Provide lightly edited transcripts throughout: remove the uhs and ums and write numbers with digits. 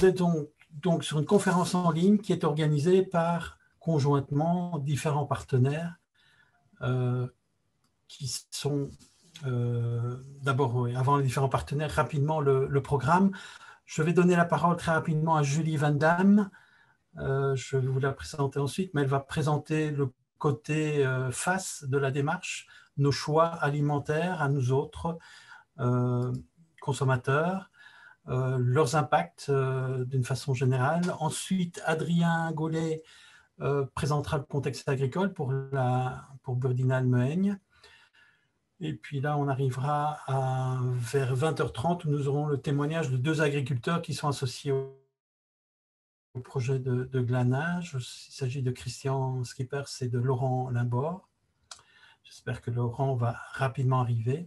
êtes donc sur une conférence en ligne qui est organisée par conjointement différents partenaires qui sont d'abord, avant les différents partenaires, rapidement le programme. Je vais donner la parole très rapidement à Julie Van Damme. Je vais vous la présenter ensuite, mais elle va présenter le côté face de la démarche, nos choix alimentaires à nous autres consommateurs, leurs impacts d'une façon générale. Ensuite, Adrien Gaulet présentera le contexte agricole pour Burdinal-Mehaigne. Et puis là, on arrivera vers 20h30 où nous aurons le témoignage de 2 agriculteurs qui sont associés au projet de glanage. Il s'agit de Christian Skippers et de Laurent Limbord. J'espère que Laurent va rapidement arriver.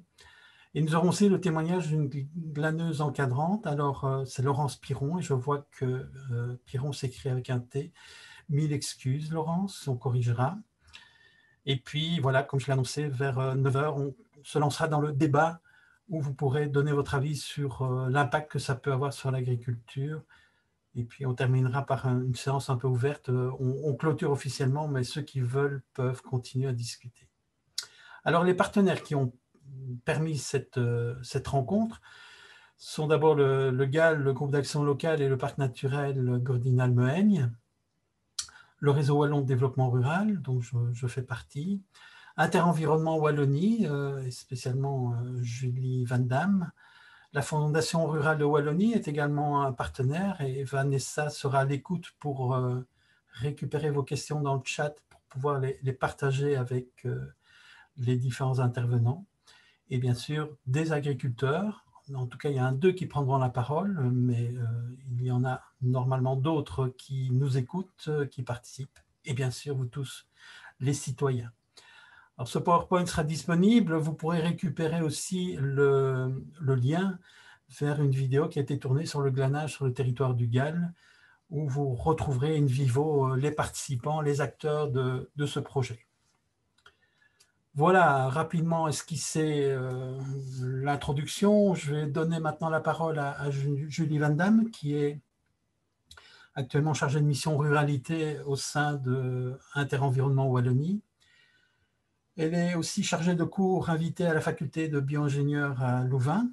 Et nous aurons aussi le témoignage d'une glaneuse encadrante. Alors, c'est Laurence Piron, et je vois que Piron s'écrit avec un T. 1000 excuses, Laurence, on corrigera. Et puis, voilà, comme je l'ai annoncé, vers 9h, on se lancera dans le débat où vous pourrez donner votre avis sur l'impact que ça peut avoir sur l'agriculture. Et puis, on terminera par une séance un peu ouverte. On clôture officiellement, mais ceux qui veulent peuvent continuer à discuter. Alors, les partenaires qui ont permis cette rencontre sont d'abord le GAL, le groupe d'action locale, et le parc naturel Burdinal-Mehaigne, le réseau wallon de développement rural, dont je fais partie, Interenvironnement Wallonie, et spécialement Julie Van Damme. La Fondation rurale de Wallonie est également un partenaire, et Vanessa sera à l'écoute pour récupérer vos questions dans le chat pour pouvoir les partager avec les différents intervenants. Et bien sûr, des agriculteurs. En tout cas, il y en a 2 qui prendront la parole, mais il y en a normalement d'autres qui nous écoutent, qui participent. Et bien sûr, vous tous, les citoyens. Alors, ce PowerPoint sera disponible. Vous pourrez récupérer aussi le lien vers une vidéo qui a été tournée sur le glanage sur le territoire du Gall, où vous retrouverez in vivo les participants, les acteurs de ce projet. Voilà, rapidement esquisser l'introduction. Je vais donner maintenant la parole à Julie Van Damme, qui est actuellement chargée de mission ruralité au sein de Interenvironnement Wallonie. Elle est aussi chargée de cours invitée à la faculté de bio-ingénieur à Louvain.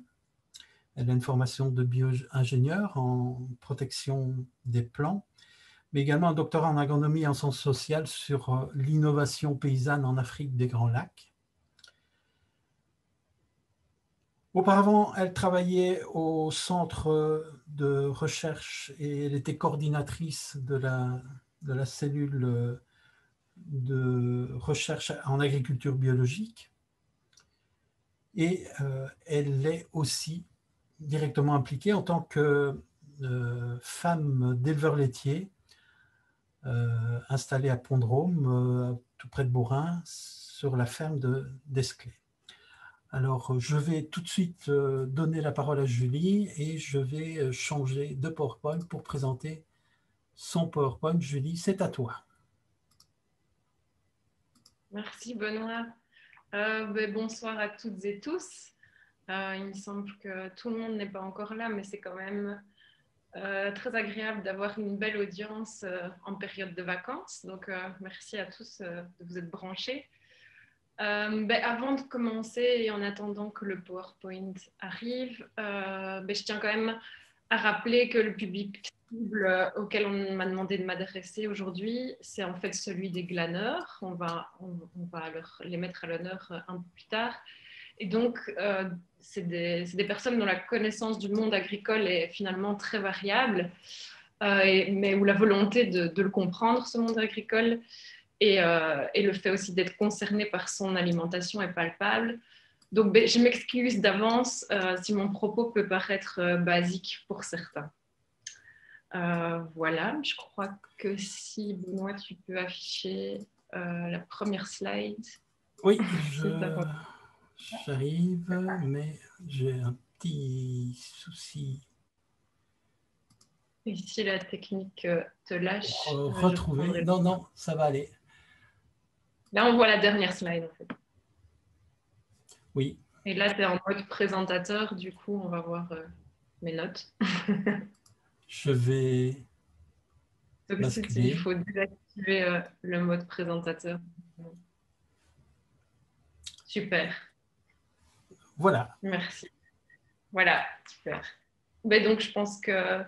Elle a une formation de bio-ingénieur en protection des plants, mais également un doctorat en agronomie et en sciences sociales sur l'innovation paysanne en Afrique des Grands Lacs. Auparavant, elle travaillait au centre de recherche et elle était coordinatrice de la cellule de recherche en agriculture biologique. Et elle est aussi directement impliquée en tant que femme d'éleveur laitier installée à Pont-de-Rôme, tout près de Beaurain, sur la ferme d'Esclay. Alors, je vais tout de suite donner la parole à Julie et je vais changer de PowerPoint pour présenter son PowerPoint. Julie, c'est à toi. Merci Benoît. Bonsoir à toutes et tous. Il me semble que tout le monde n'est pas encore là, mais c'est quand même très agréable d'avoir une belle audience en période de vacances. Donc, merci à tous de vous être branchés. Avant de commencer et en attendant que le PowerPoint arrive, je tiens quand même à rappeler que le public cible auquel on m'a demandé de m'adresser aujourd'hui, c'est en fait celui des glaneurs. On va les mettre à l'honneur un peu plus tard. Et donc, c'est des personnes dont la connaissance du monde agricole est finalement très variable, mais où la volonté de le comprendre, ce monde agricole, et le fait aussi d'être concerné par son alimentation est palpable. Donc, je m'excuse d'avance si mon propos peut paraître basique pour certains. Voilà, je crois que si Benoît, tu peux afficher la première slide. Oui, j'arrive, mais j'ai un petit souci. Et si la technique te lâche, retrouver. Non, ça va aller. Là, on voit la dernière slide, en fait. Oui. Et là, tu es en mode présentateur, du coup, on va voir mes notes. Je vais Donc, il basculer. faut désactiver le mode présentateur. Super, Voilà. merci. Voilà, super. Ben donc, je pense que...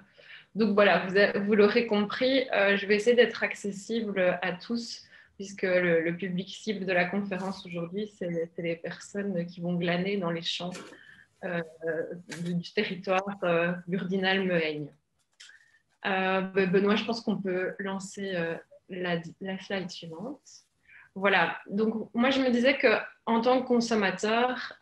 Donc voilà, vous l'aurez compris, je vais essayer d'être accessible à tous, puisque le public cible de la conférence aujourd'hui, c'est les personnes qui vont glaner dans les champs du territoire Burdinal-Mehaigne. Benoît, je pense qu'on peut lancer la slide suivante. Voilà, donc moi je me disais qu'en tant que consommateur,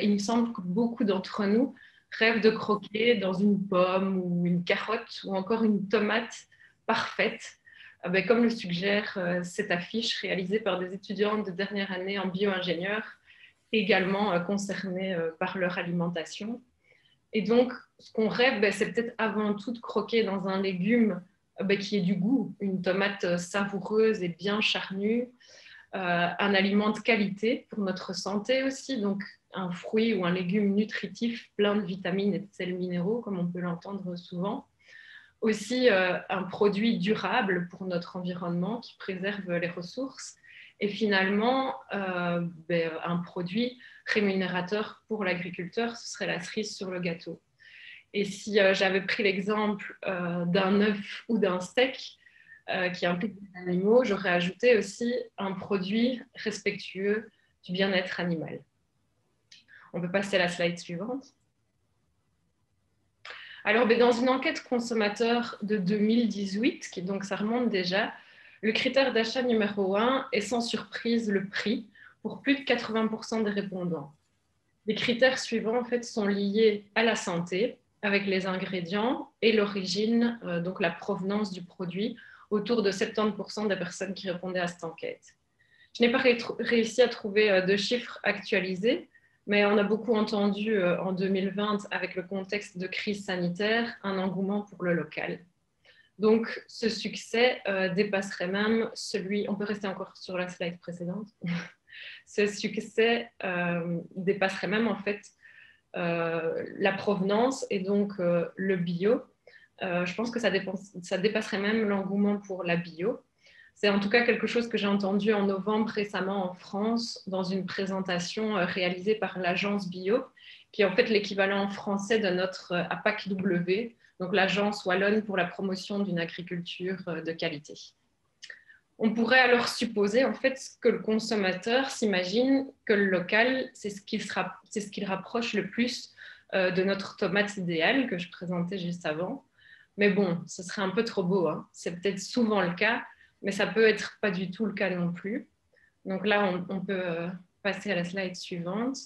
il me semble que beaucoup d'entre nous rêvent de croquer dans une pomme ou une carotte ou encore une tomate parfaite, comme le suggère cette affiche réalisée par des étudiantes de dernière année en bio-ingénieur, également concernés par leur alimentation. Et donc, ce qu'on rêve, c'est peut-être avant tout de croquer dans un légume qui ait du goût, une tomate savoureuse et bien charnue, un aliment de qualité pour notre santé aussi, donc un fruit ou un légume nutritif plein de vitamines et de sels minéraux, comme on peut l'entendre souvent. Aussi, un produit durable pour notre environnement qui préserve les ressources. Et finalement, un produit rémunérateur pour l'agriculteur, ce serait la cerise sur le gâteau. Et si j'avais pris l'exemple d'un œuf ou d'un steak qui implique des animaux, j'aurais ajouté aussi un produit respectueux du bien-être animal. On peut passer à la slide suivante. Alors, dans une enquête consommateur de 2018, donc ça remonte déjà, le critère d'achat numéro 1 est sans surprise le prix pour plus de 80% des répondants. Les critères suivants en fait, sont liés à la santé, avec les ingrédients et l'origine, donc la provenance du produit, autour de 70% des personnes qui répondaient à cette enquête. Je n'ai pas réussi à trouver de chiffres actualisés, mais on a beaucoup entendu en 2020, avec le contexte de crise sanitaire, un engouement pour le local. Donc, ce succès dépasserait même celui... On peut rester encore sur la slide précédente. Ce succès dépasserait même en fait la provenance et donc le bio. Je pense que ça dépasserait même l'engouement pour la bio. C'est en tout cas quelque chose que j'ai entendu en novembre récemment en France dans une présentation réalisée par l'agence Bio, qui est en fait l'équivalent français de notre APAC-W, donc l'agence wallonne pour la promotion d'une agriculture de qualité. On pourrait alors supposer en fait que le consommateur s'imagine que le local, c'est ce qu'il rapproche le plus de notre tomate idéale que je présentais juste avant. Mais bon, ce serait un peu trop beau, hein. C'est peut-être souvent le cas, mais ça peut être pas du tout le cas non plus. Donc là, on peut passer à la slide suivante.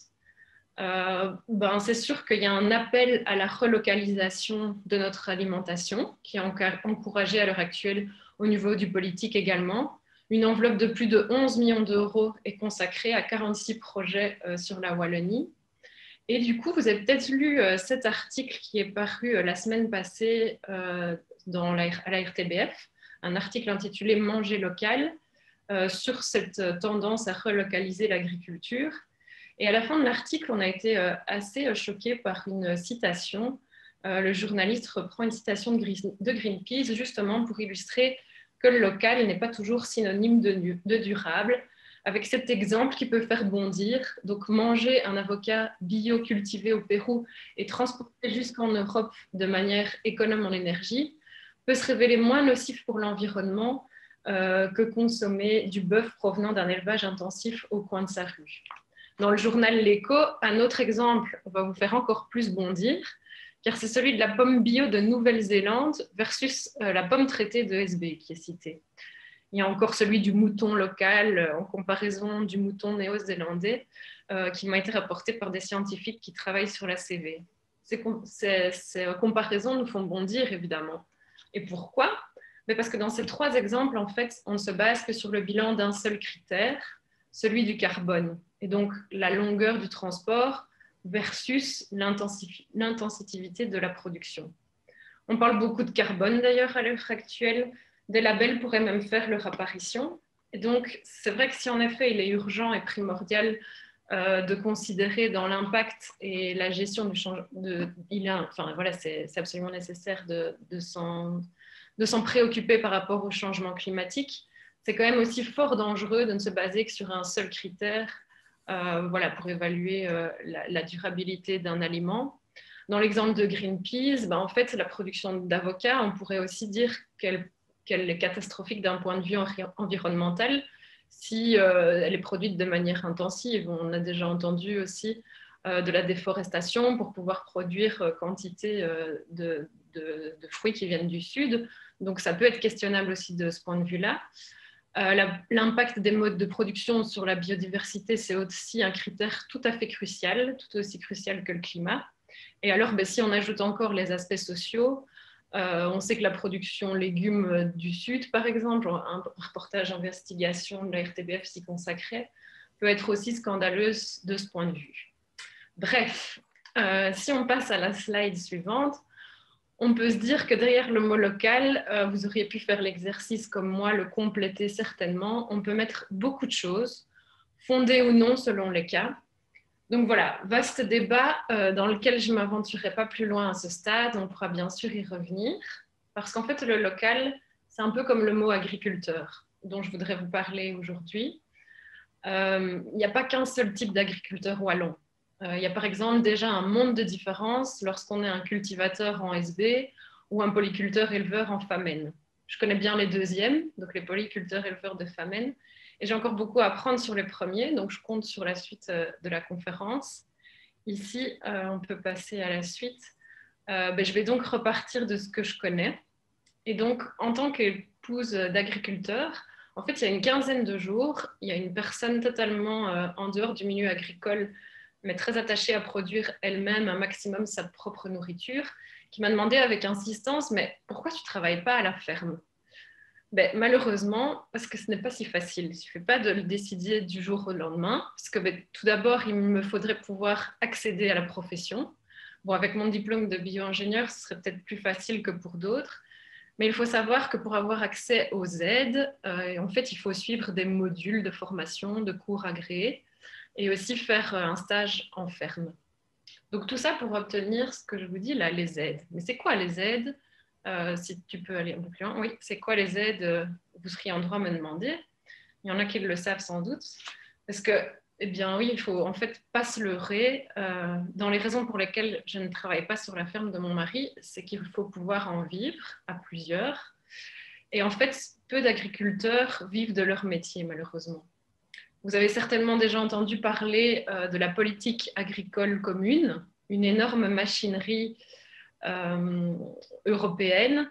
C'est sûr qu'il y a un appel à la relocalisation de notre alimentation qui est encouragé à l'heure actuelle au niveau du politique également. Une enveloppe de plus de 11 millions d'euros est consacrée à 46 projets sur la Wallonie. Et du coup, vous avez peut-être lu cet article qui est paru la semaine passée à la RTBF, un article intitulé « Manger local » sur cette tendance à relocaliser l'agriculture. Et à la fin de l'article, on a été assez choqués par une citation. Le journaliste reprend une citation de Greenpeace justement pour illustrer que le local n'est pas toujours synonyme de durable, avec cet exemple qui peut faire bondir. Donc, manger un avocat bio cultivé au Pérou et transporté jusqu'en Europe de manière économe en énergie peut se révéler moins nocif pour l'environnement que consommer du bœuf provenant d'un élevage intensif au coin de sa rue. Dans le journal L'Écho, un autre exemple va vous faire encore plus bondir, car c'est celui de la pomme bio de Nouvelle-Zélande versus la pomme traitée de SB qui est citée. Il y a encore celui du mouton local en comparaison du mouton néo-zélandais qui m'a été rapporté par des scientifiques qui travaillent sur la CV. Ces comparaisons nous font bondir, évidemment. Et pourquoi ? Parce que dans ces trois exemples, en fait, on ne se base que sur le bilan d'un seul critère, celui du carbone. Et donc, la longueur du transport versus l'intensité de la production. On parle beaucoup de carbone, d'ailleurs, à l'heure actuelle. Des labels pourraient même faire leur apparition. Et donc, c'est vrai que si en effet, il est urgent et primordial de considérer dans l'impact et la gestion du changement. Voilà, c'est absolument nécessaire de s'en préoccuper par rapport au changement climatique. C'est quand même aussi fort dangereux de ne se baser que sur un seul critère voilà, pour évaluer la durabilité d'un aliment. Dans l'exemple de Greenpeace, en fait, la production d'avocats, on pourrait aussi dire qu'elle est catastrophique d'un point de vue environnemental si elle est produite de manière intensive. On a déjà entendu aussi de la déforestation pour pouvoir produire quantité de fruits qui viennent du sud. Donc, ça peut être questionnable aussi de ce point de vue-là. L'impact des modes de production sur la biodiversité, c'est aussi un critère tout à fait crucial, tout aussi crucial que le climat. Et alors, si on ajoute encore les aspects sociaux, on sait que la production légumes du Sud, par exemple, un reportage d'investigation de la RTBF s'y consacrait, peut être aussi scandaleuse de ce point de vue. Bref, si on passe à la slide suivante, on peut se dire que derrière le mot local, vous auriez pu faire l'exercice comme moi, le compléter certainement. On peut mettre beaucoup de choses, fondées ou non selon les cas. Donc voilà, vaste débat dans lequel je ne m'aventurerai pas plus loin à ce stade. On pourra bien sûr y revenir. Parce qu'en fait, le local, c'est un peu comme le mot agriculteur, dont je voudrais vous parler aujourd'hui. Il n'y a pas qu'un seul type d'agriculteur wallon. Il y a par exemple déjà un monde de différence lorsqu'on est un cultivateur en SB ou un polyculteur éleveur en Famenne. Je connais bien les deuxièmes, donc les polyculteurs éleveurs de Famenne, et j'ai encore beaucoup à apprendre sur les premiers, donc je compte sur la suite de la conférence. Ici, on peut passer à la suite. Je vais donc repartir de ce que je connais. Et donc, en tant qu'épouse d'agriculteur, en fait, il y a une quinzaine de jours, il y a une personne totalement en dehors du milieu agricole, mais très attachée à produire elle-même un maximum sa propre nourriture, qui m'a demandé avec insistance, mais pourquoi tu ne travailles pas à la ferme? Malheureusement, parce que ce n'est pas si facile. Il ne suffit pas de le décider du jour au lendemain, parce que tout d'abord, il me faudrait pouvoir accéder à la profession. Bon, avec mon diplôme de bio-ingénieur, ce serait peut-être plus facile que pour d'autres. Mais il faut savoir que pour avoir accès aux aides, en fait, il faut suivre des modules de formation, de cours agréés et aussi faire un stage en ferme. Donc tout ça pour obtenir ce que je vous dis là, les aides. Mais c'est quoi les aides? Si tu peux aller un peu plus loin. Oui, c'est quoi les aides? Vous seriez en droit de me demander. Il y en a qui le savent sans doute. Parce que, eh bien oui, il faut en fait pas se leurrer. Dans les raisons pour lesquelles je ne travaille pas sur la ferme de mon mari, c'est qu'il faut pouvoir en vivre à plusieurs. Et en fait, peu d'agriculteurs vivent de leur métier, malheureusement. Vous avez certainement déjà entendu parler de la politique agricole commune, une énorme machinerie européenne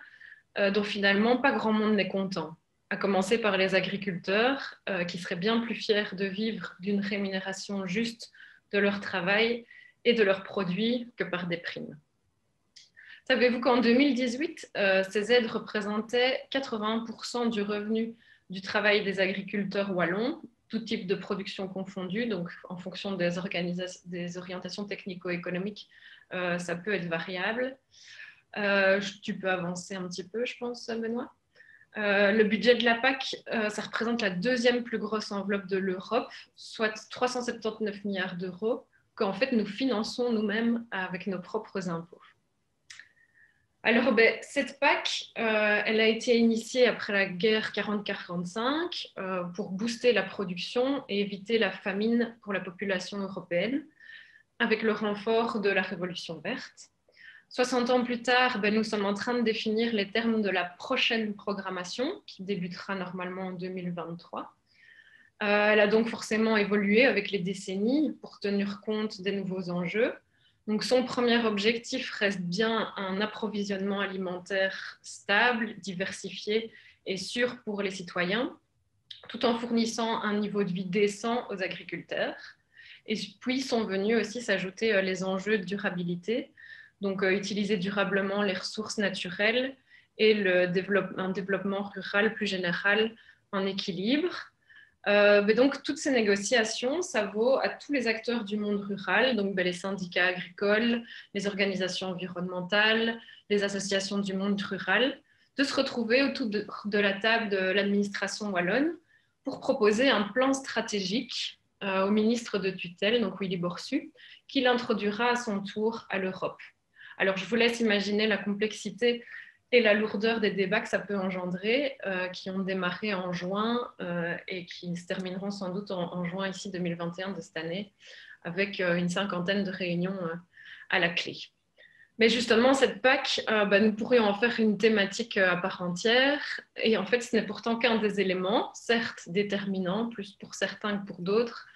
dont finalement pas grand monde n'est content, à commencer par les agriculteurs qui seraient bien plus fiers de vivre d'une rémunération juste de leur travail et de leurs produits que par des primes. Savez-vous qu'en 2018, ces aides représentaient 80% du revenu du travail des agriculteurs wallons, tout type de production confondue, donc en fonction des orientations technico-économiques, ça peut être variable. Tu peux avancer un petit peu, je pense, Benoît. Le budget de la PAC, ça représente la deuxième plus grosse enveloppe de l'Europe, soit 379 milliards d'euros, qu'en fait nous finançons nous-mêmes avec nos propres impôts. Alors, cette PAC, elle a été initiée après la guerre 40-45 pour booster la production et éviter la famine pour la population européenne, avec le renfort de la Révolution verte. 60 ans plus tard, nous sommes en train de définir les termes de la prochaine programmation, qui débutera normalement en 2023. Elle a donc forcément évolué avec les décennies pour tenir compte des nouveaux enjeux. Donc, son premier objectif reste bien un approvisionnement alimentaire stable, diversifié et sûr pour les citoyens, tout en fournissant un niveau de vie décent aux agriculteurs. Et puis sont venus aussi s'ajouter les enjeux de durabilité, donc utiliser durablement les ressources naturelles et un développement rural plus général en équilibre. Mais donc, toutes ces négociations, ça vaut à tous les acteurs du monde rural, donc les syndicats agricoles, les organisations environnementales, les associations du monde rural, de se retrouver autour de la table de l'administration wallonne pour proposer un plan stratégique au ministre de tutelle, donc Willy Borsu, qui l'introduira à son tour à l'Europe. Alors, je vous laisse imaginer la complexité et la lourdeur des débats que ça peut engendrer, qui ont démarré en juin et qui se termineront sans doute en juin ici 2021 de cette année, avec une 50aine de réunions à la clé. Mais justement, cette PAC, nous pourrions en faire une thématique à part entière. Et en fait, ce n'est pourtant qu'un des éléments, certes déterminants, plus pour certains que pour d'autres.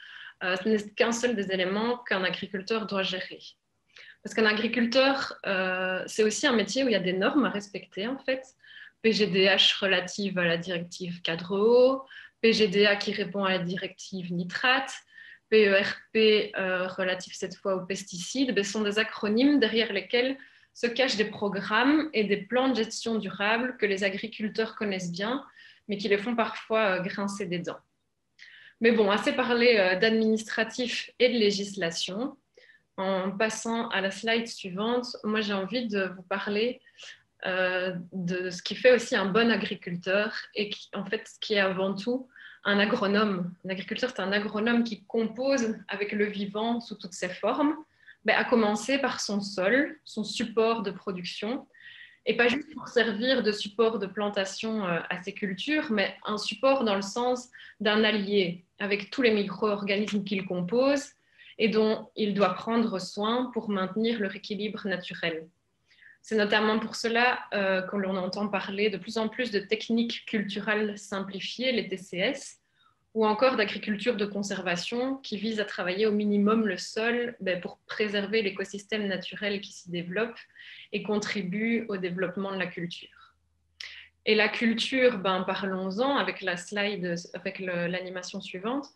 Ce n'est qu'un seul des éléments qu'un agriculteur doit gérer. Parce qu'un agriculteur, c'est aussi un métier où il y a des normes à respecter, en fait. PGDH relative à la directive cadre eau, PGDA qui répond à la directive nitrate, PERP relatif cette fois aux pesticides, ce sont des acronymes derrière lesquels se cachent des programmes et des plans de gestion durable que les agriculteurs connaissent bien, mais qui les font parfois grincer des dents. Mais bon, assez parlé d'administratif et de législation. En passant à la slide suivante, moi j'ai envie de vous parler de ce qui fait aussi un bon agriculteur et qui, en fait, ce qui est avant tout un agronome. Un agriculteur, c'est un agronome qui compose avec le vivant sous toutes ses formes, à commencer par son sol, son support de production, et pas juste pour servir de support de plantation à ses cultures, mais un support dans le sens d'un allié avec tous les micro-organismes qu'il compose et dont il doit prendre soin pour maintenir leur équilibre naturel. C'est notamment pour cela que l'on entend parler de plus en plus de techniques culturales simplifiées, les TCS, ou encore d'agriculture de conservation qui vise à travailler au minimum le sol pour préserver l'écosystème naturel qui s'y développe et contribue au développement de la culture. Et la culture, parlons-en avec la slide, avec l'animation suivante.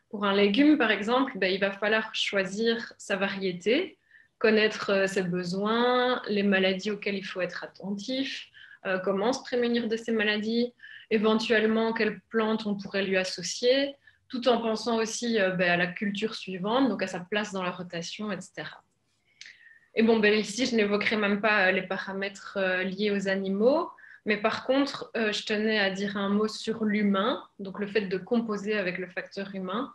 Pour un légume, par exemple, il va falloir choisir sa variété, connaître ses besoins, les maladies auxquelles il faut être attentif, comment se prémunir de ces maladies, éventuellement quelles plantes on pourrait lui associer, tout en pensant aussi à la culture suivante, donc à sa place dans la rotation, etc. Et bon, ici, je n'évoquerai même pas les paramètres liés aux animaux, mais par contre, je tenais à dire un mot sur l'humain, donc le fait de composer avec le facteur humain,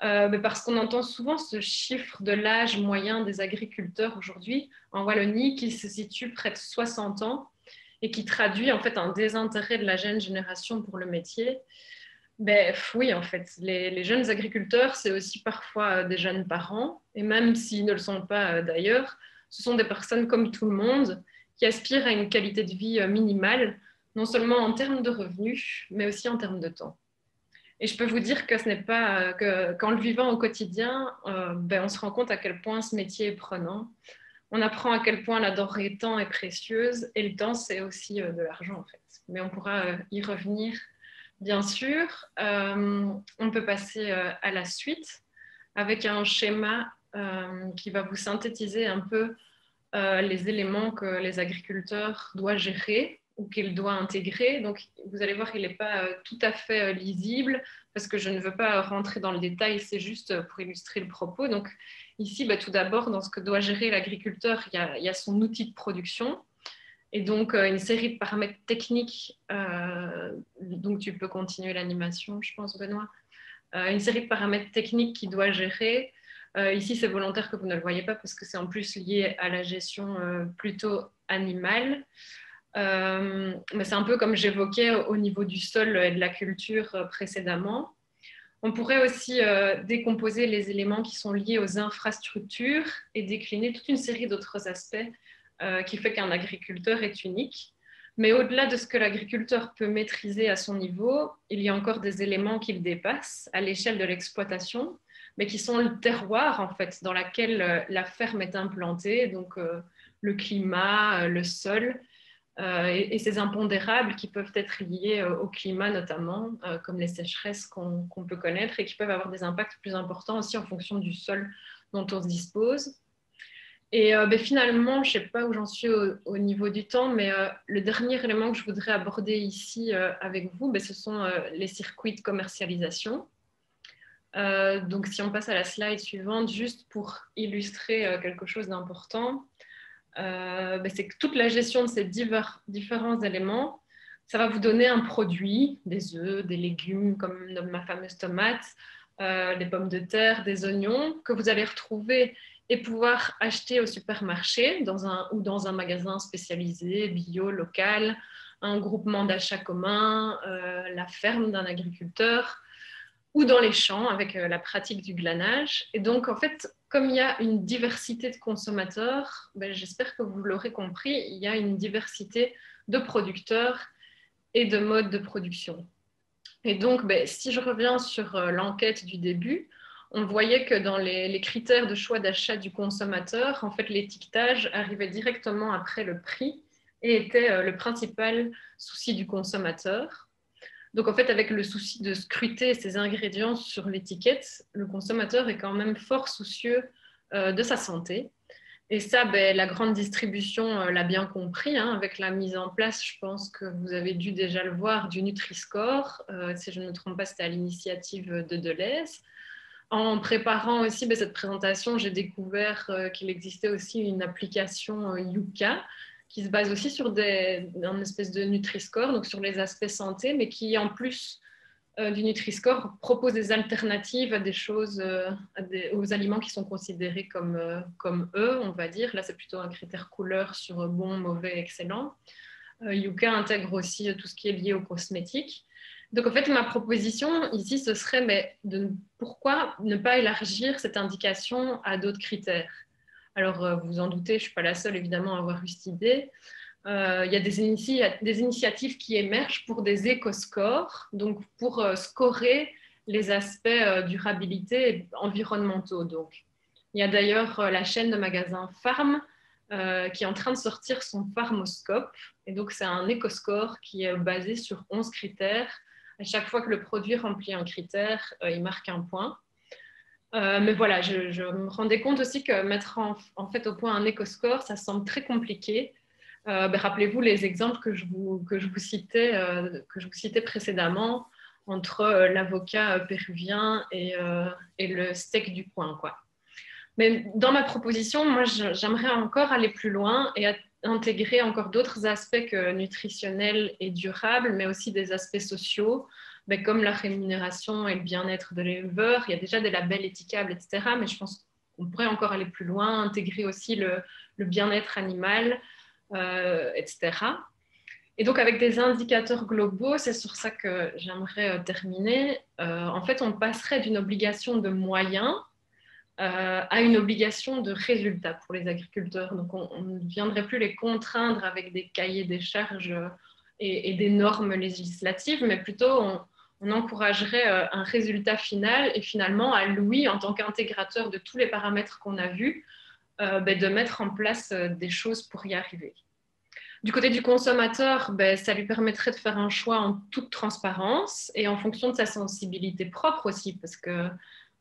parce qu'on entend souvent ce chiffre de l'âge moyen des agriculteurs aujourd'hui en Wallonie qui se situe près de 60 ans et qui traduit en fait un désintérêt de la jeune génération pour le métier. Oui, en fait, les jeunes agriculteurs, c'est aussi parfois des jeunes parents, et même s'ils ne le sont pas d'ailleurs, ce sont des personnes comme tout le monde qui aspirent à une qualité de vie minimale, non seulement en termes de revenus, mais aussi en termes de temps. Et je peux vous dire que ce n'est pas qu'en le vivant au quotidien, on se rend compte à quel point ce métier est prenant. On apprend à quel point la denrée temps est précieuse et le temps, c'est aussi de l'argent en fait. Mais on pourra y revenir, bien sûr. On peut passer à la suite avec un schéma qui va vous synthétiser un peu les éléments que les agriculteurs doivent gérer ou qu'ils doivent intégrer. Donc, vous allez voir qu'il n'est pas tout à fait lisible parce que je ne veux pas rentrer dans le détail, c'est juste pour illustrer le propos. Donc, ici, tout d'abord, dans ce que doit gérer l'agriculteur, il y a son outil de production et donc une série de paramètres techniques. Donc, tu peux continuer l'animation, je pense, Benoît. Une série de paramètres techniques qu'il doit gérer. Ici, c'est volontaire que vous ne le voyez pas parce que c'est en plus lié à la gestion plutôt animale. Mais c'est un peu comme j'évoquais au niveau du sol et de la culture précédemment. On pourrait aussi décomposer les éléments qui sont liés aux infrastructures et décliner toute une série d'autres aspects qui fait qu'un agriculteur est unique. Mais au-delà de ce que l'agriculteur peut maîtriser à son niveau, il y a encore des éléments qui le dépassent à l'échelle de l'exploitation, mais qui sont le terroir en fait, dans lequel la ferme est implantée, donc le climat, le sol, et ces impondérables qui peuvent être liés au climat notamment, comme les sécheresses qu'on peut connaître et qui peuvent avoir des impacts plus importants aussi en fonction du sol dont on se dispose. Et finalement, je ne sais pas où j'en suis au niveau du temps, mais le dernier élément que je voudrais aborder ici avec vous, ce sont les circuits de commercialisation. Donc, si on passe à la slide suivante, juste pour illustrer quelque chose d'important, c'est que toute la gestion de ces différents éléments, ça va vous donner un produit, des œufs, des légumes comme ma fameuse tomate, des pommes de terre, des oignons, que vous allez retrouver et pouvoir acheter au supermarché ou dans un magasin spécialisé, bio, local, un groupement d'achat commun, la ferme d'un agriculteur, ou dans les champs avec la pratique du glanage. Et donc, en fait, comme il y a une diversité de consommateurs, ben, j'espère que vous l'aurez compris, il y a une diversité de producteurs et de modes de production. Et donc, ben, si je reviens sur l'enquête du début, on voyait que dans les critères de choix d'achat du consommateur, en fait, l'étiquetage arrivait directement après le prix et était le principal souci du consommateur. Donc, en fait, avec le souci de scruter ces ingrédients sur l'étiquette, le consommateur est quand même fort soucieux de sa santé. Et ça, ben, la grande distribution l'a bien compris, hein, avec la mise en place, je pense que vous avez dû déjà le voir, du Nutri-Score. Si je ne me trompe pas, c'était à l'initiative de Deleuze. En préparant aussi ben, cette présentation, j'ai découvert qu'il existait aussi une application Yuka qui se base aussi sur une espèce de Nutri-Score, donc sur les aspects santé, mais qui, en plus du Nutri-Score, propose des alternatives à des choses, aux aliments qui sont considérés comme eux, on va dire. Là, c'est plutôt un critère couleur sur bon, mauvais, excellent. Yuka intègre aussi tout ce qui est lié aux cosmétiques. Donc, en fait, ma proposition ici, ce serait mais pourquoi ne pas élargir cette indication à d'autres critères. Alors, vous en doutez, je ne suis pas la seule, évidemment, à avoir eu cette idée. Il y a des initiatives qui émergent pour des éco-scores, donc pour scorer les aspects durabilité et environnementaux. Donc, il y a d'ailleurs la chaîne de magasins Farm qui est en train de sortir son Farmoscope. Et donc, c'est un éco-score qui est basé sur 11 critères. À chaque fois que le produit remplit un critère, il marque un point. Mais voilà, je me rendais compte aussi que mettre en fait au point un éco-score, ça semble très compliqué. Ben, rappelez-vous les exemples que je vous citais précédemment entre l'avocat péruvien et le steak du coin, quoi. Mais dans ma proposition, moi, j'aimerais encore aller plus loin et intégrer encore d'autres aspects que nutritionnels et durables, mais aussi des aspects sociaux, ben, comme la rémunération et le bien-être de l'éleveur. Il y a déjà des labels étiquetables, etc. Mais je pense qu'on pourrait encore aller plus loin, intégrer aussi le bien-être animal, etc. Et donc, avec des indicateurs globaux, c'est sur ça que j'aimerais terminer. En fait, on passerait d'une obligation de moyens à une obligation de résultat pour les agriculteurs. Donc, on ne viendrait plus les contraindre avec des cahiers des charges et des normes législatives, mais plutôt on encouragerait un résultat final et finalement à lui, en tant qu'intégrateur de tous les paramètres qu'on a vus, ben, de mettre en place des choses pour y arriver. Du côté du consommateur, ben, ça lui permettrait de faire un choix en toute transparence et en fonction de sa sensibilité propre aussi, parce que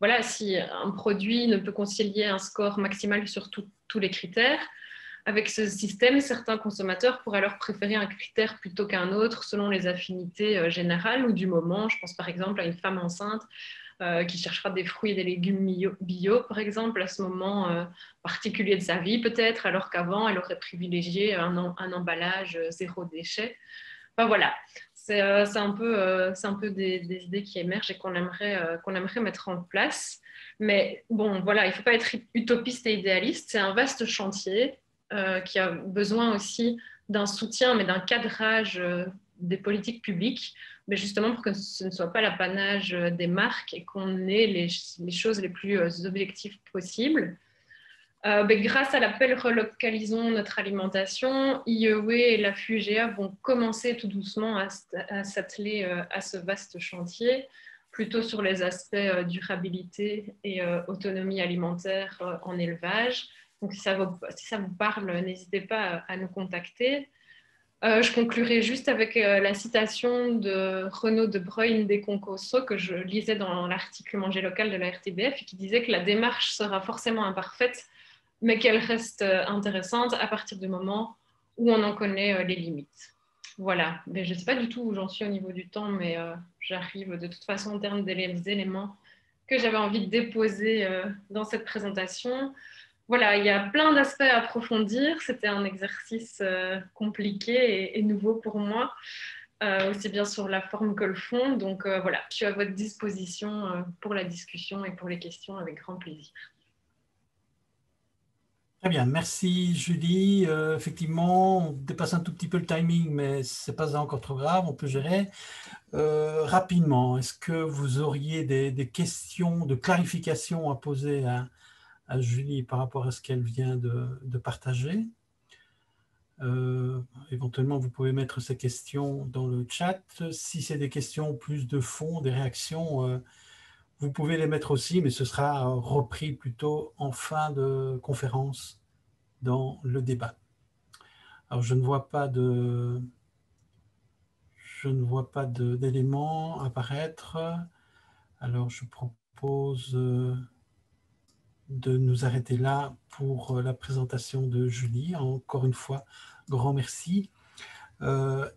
voilà, si un produit ne peut concilier un score maximal sur tous les critères, avec ce système, certains consommateurs pourraient alors préférer un critère plutôt qu'un autre selon les affinités générales ou du moment. Je pense par exemple à une femme enceinte qui cherchera des fruits et des légumes bio, par exemple, à ce moment particulier de sa vie peut-être, alors qu'avant, elle aurait privilégié un emballage zéro déchet. Enfin, voilà, c'est un peu des idées qui émergent et qu'on aimerait mettre en place. Mais bon, voilà, il ne faut pas être utopiste et idéaliste. C'est un vaste chantier qui a besoin aussi d'un soutien, mais d'un cadrage des politiques publiques, mais justement pour que ce ne soit pas l'apanage des marques et qu'on ait les choses les plus objectives possibles. Ben, grâce à l'appel Relocalisons notre alimentation, IEW et la FUGEA vont commencer tout doucement à s'atteler à ce vaste chantier, plutôt sur les aspects durabilité et autonomie alimentaire en élevage. Donc, si ça vous parle, n'hésitez pas à nous contacter. Je conclurai juste avec la citation de Renaud de Bruyne des Concosso que je lisais dans l'article Manger local de la RTBF et qui disait que la démarche sera forcément imparfaite, mais qu'elle reste intéressante à partir du moment où on en connaît les limites. Voilà, mais je ne sais pas du tout où j'en suis au niveau du temps, mais j'arrive de toute façon au terme des éléments que j'avais envie de déposer dans cette présentation. Voilà, il y a plein d'aspects à approfondir. C'était un exercice compliqué et nouveau pour moi. aussi bien sur la forme que le fond. Donc voilà, je suis à votre disposition pour la discussion et pour les questions avec grand plaisir. Très bien, merci Julie. Effectivement, on dépasse un tout petit peu le timing, mais ce n'est pas encore trop grave, on peut gérer. Rapidement, est-ce que vous auriez des questions de clarification à poser à Julie par rapport à ce qu'elle vient de partager? Éventuellement, vous pouvez mettre ces questions dans le chat. Si c'est des questions plus de fond, des réactions, vous pouvez les mettre aussi, mais ce sera repris plutôt en fin de conférence dans le débat. Alors, je ne vois pas d'éléments apparaître. Alors, je propose de nous arrêter là pour la présentation de Julie. Encore une fois, grand merci.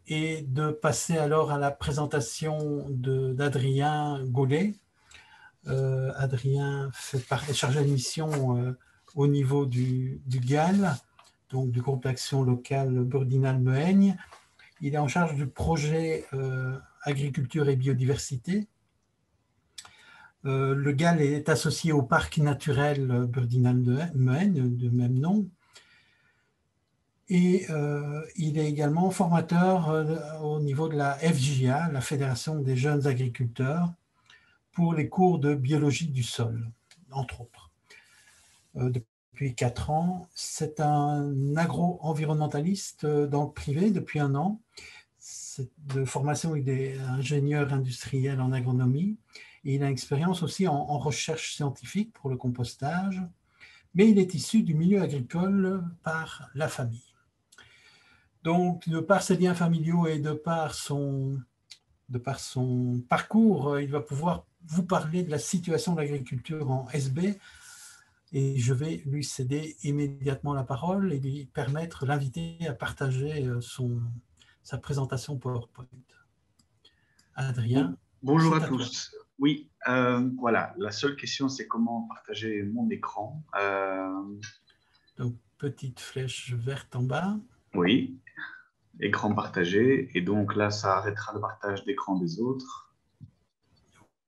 Et de passer alors à la présentation d'Adrien Gaulet. Adrien est chargé de mission au niveau du GAL, donc du groupe d'action local Burdinal-Mehaigne. Il est en charge du projet agriculture et biodiversité. Le GAL est associé au parc naturel Burdinal-Mehaigne, de même nom. Et il est également formateur au niveau de la FJA, la Fédération des jeunes agriculteurs, pour les cours de biologie du sol, entre autres. Depuis 4 ans, c'est un agro-environnementaliste dans le privé depuis 1 an. De formation, il est ingénieur industriel en agronomie et il a expérience aussi en recherche scientifique pour le compostage, mais il est issu du milieu agricole par la famille. Donc, de par ses liens familiaux et de par son parcours, il va pouvoir vous parler de la situation de l'agriculture en SB et je vais lui céder immédiatement la parole et lui permettre, l'inviter à partager sa présentation PowerPoint. Adrien, bonjour à toi. tous. Oui, voilà, la seule question c'est comment partager mon écran. Donc, petite flèche verte en bas. Oui, écran partagé, et donc là ça arrêtera le partage d'écran des autres.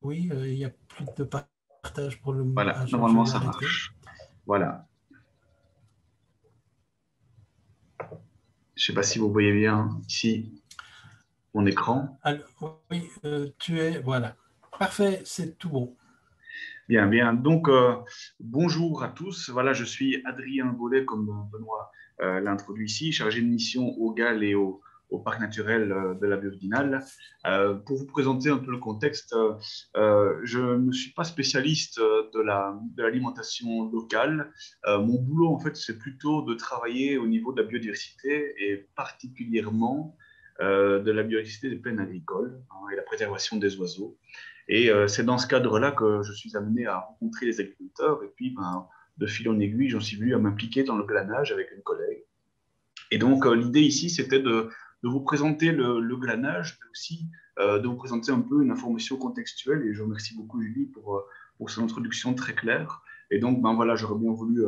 Oui, il n'y a plus de partage pour le moment. Voilà, normalement ça marche. Voilà. Je ne sais pas si vous voyez bien ici mon écran. Alors, oui, voilà. Parfait, c'est tout bon. Bien, bien. Donc, bonjour à tous. Voilà, je suis Adrien Gaulet, comme Benoît l'introduit ici, chargé de mission au GAL et au Parc naturel de la Burdinal. Pour vous présenter un peu le contexte, je ne suis pas spécialiste de l'alimentation locale. Mon boulot, en fait, c'est plutôt de travailler au niveau de la biodiversité et particulièrement de la biodiversité des plaines agricoles, hein, et la préservation des oiseaux. Et c'est dans ce cadre-là que je suis amené à rencontrer les agriculteurs. Et puis, de fil en aiguille, j'en suis venu à m'impliquer dans le glanage avec une collègue. Et donc, l'idée ici, c'était de vous présenter le glanage, mais aussi de vous présenter un peu une information contextuelle. Et je remercie beaucoup Julie pour son introduction très claire. Et donc, voilà, j'aurais bien voulu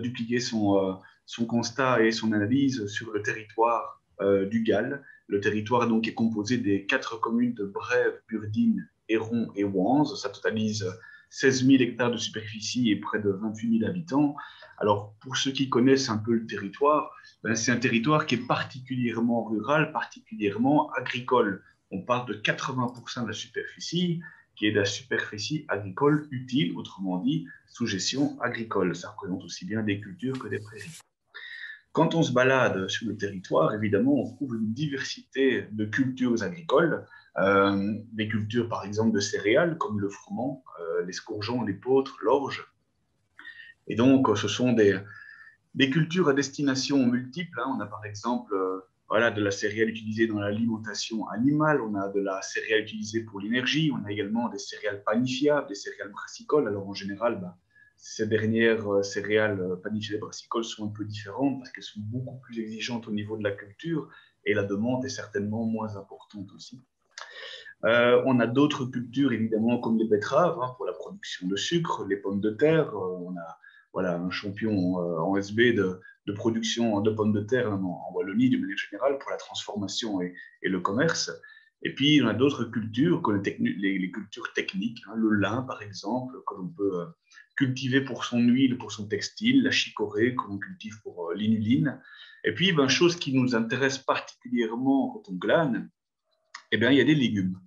dupliquer son constat et son analyse sur le territoire du GAL. Le territoire donc est composé des 4 communes de Brève, Burdine, Héron et Wanze. Ça totalise 16 000 hectares de superficie et près de 28 000 habitants. Alors, pour ceux qui connaissent un peu le territoire, c'est un territoire qui est particulièrement rural, particulièrement agricole. On parle de 80% de la superficie qui est de la superficie agricole utile, autrement dit, sous gestion agricole. Ça représente aussi bien des cultures que des prairies. Quand on se balade sur le territoire, évidemment, on trouve une diversité de cultures agricoles, des cultures par exemple de céréales comme le froment, l'escourgeon, l'épeautre, l'orge. Et donc, ce sont des cultures à destination multiples. On a par exemple de la céréale utilisée dans l'alimentation animale, on a de la céréale utilisée pour l'énergie, on a également des céréales panifiables, des céréales brassicoles. Alors en général, ces dernières céréales panifiées et brassicoles sont un peu différentes parce qu'elles sont beaucoup plus exigeantes au niveau de la culture et la demande est certainement moins importante aussi. On a d'autres cultures évidemment comme les betteraves pour la production de sucre, les pommes de terre, on a un champion en SB de production de pommes de terre en Wallonie, de manière générale, pour la transformation et le commerce. Et puis, on a d'autres cultures, comme les cultures techniques, hein, le lin, par exemple, que l'on peut cultiver pour son huile, pour son textile, la chicorée, que l'on cultive pour l'inuline. Et puis, chose qui nous intéresse particulièrement quand on glane, eh bien, il y a des légumes.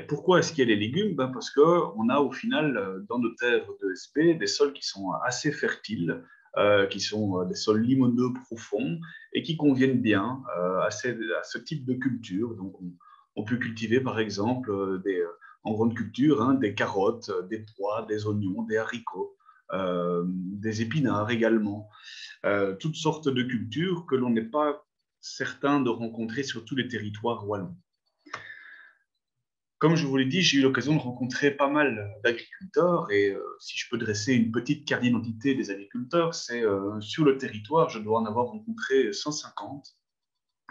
Pourquoi est-ce qu'il y a des légumes? Parce qu'on a au final, dans nos terres d'ESP, des sols qui sont assez fertiles, qui sont des sols limoneux profonds et qui conviennent bien à ce type de culture. Donc, on peut cultiver, par exemple, en grande culture, hein, des carottes, des pois, des oignons, des haricots, des épinards également. Toutes sortes de cultures que l'on n'est pas certain de rencontrer sur tous les territoires wallons. Comme je vous l'ai dit, j'ai eu l'occasion de rencontrer pas mal d'agriculteurs et si je peux dresser une petite carte d'identité des agriculteurs, c'est sur le territoire, je dois en avoir rencontré 150.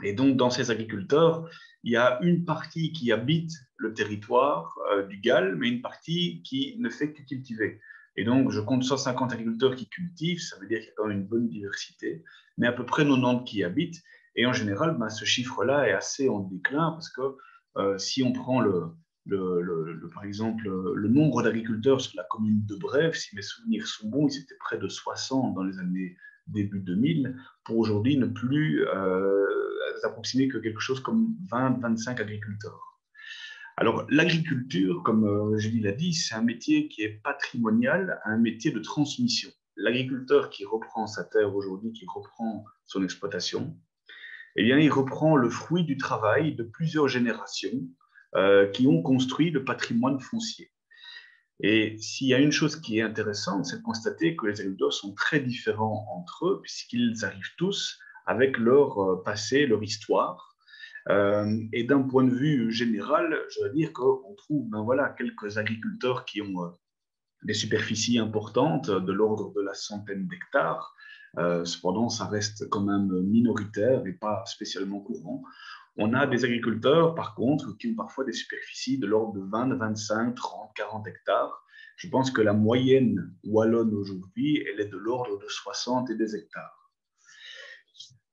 Et donc, dans ces agriculteurs, il y a une partie qui habite le territoire du Gall, mais une partie qui ne fait que cultiver. Et donc, je compte 150 agriculteurs qui cultivent, ça veut dire qu'il y a quand même une bonne diversité, mais à peu près 90 qui habitent. Et en général, ce chiffre-là est assez en déclin parce que si on prend par exemple le nombre d'agriculteurs sur la commune de Brève, si mes souvenirs sont bons, ils étaient près de 60 dans les années début 2000, pour aujourd'hui ne plus approximer que quelque chose comme 20-25 agriculteurs. Alors l'agriculture, comme Julie l'a dit, c'est un métier qui est patrimonial, un métier de transmission. L'agriculteur qui reprend sa terre aujourd'hui, qui reprend son exploitation, eh bien, il reprend le fruit du travail de plusieurs générations qui ont construit le patrimoine foncier. Et s'il y a une chose qui est intéressante, c'est de constater que les agriculteurs sont très différents entre eux, puisqu'ils arrivent tous avec leur passé, leur histoire. Et d'un point de vue général, je veux dire qu'on trouve quelques agriculteurs qui ont des superficies importantes, de l'ordre de la centaine d'hectares. Cependant, ça reste quand même minoritaire et pas spécialement courant. On a des agriculteurs, par contre, qui ont parfois des superficies de l'ordre de 20, 25, 30, 40 hectares. Je pense que la moyenne wallonne aujourd'hui, elle est de l'ordre de 60 et des hectares.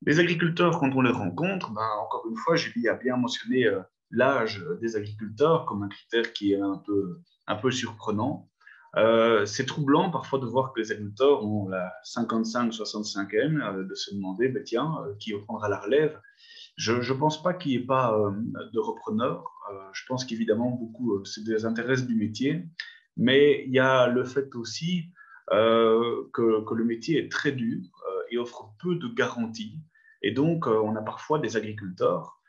Les agriculteurs, quand on les rencontre, encore une fois, Julie a bien mentionné l'âge des agriculteurs comme un critère qui est un peu surprenant. C'est troublant parfois de voir que les agriculteurs ont la 55-65e, de se demander, qui reprendra la relève? Je ne pense pas qu'il n'y ait pas de repreneurs. Je pense qu'évidemment, beaucoup se désintéressent du métier. Mais il y a le fait aussi que le métier est très dur et offre peu de garanties. Et donc, on a parfois des agriculteurs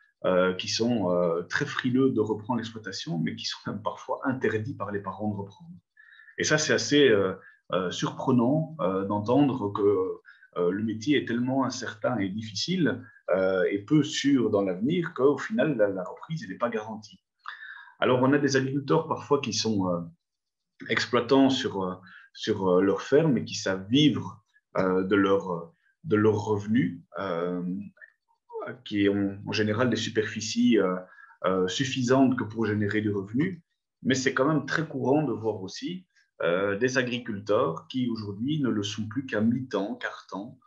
qui sont très frileux de reprendre l'exploitation, mais qui sont même parfois interdits par les parents de reprendre. Et ça, c'est assez surprenant d'entendre que le métier est tellement incertain et difficile et peu sûr dans l'avenir qu'au final, la reprise n'est pas garantie. Alors, on a des agriculteurs parfois qui sont exploitants sur leur ferme et qui savent vivre de leurs revenus, qui ont en général des superficies suffisantes que pour générer du revenu. Mais c'est quand même très courant de voir aussi des agriculteurs qui aujourd'hui ne le sont plus qu'à mi-temps, quart-temps,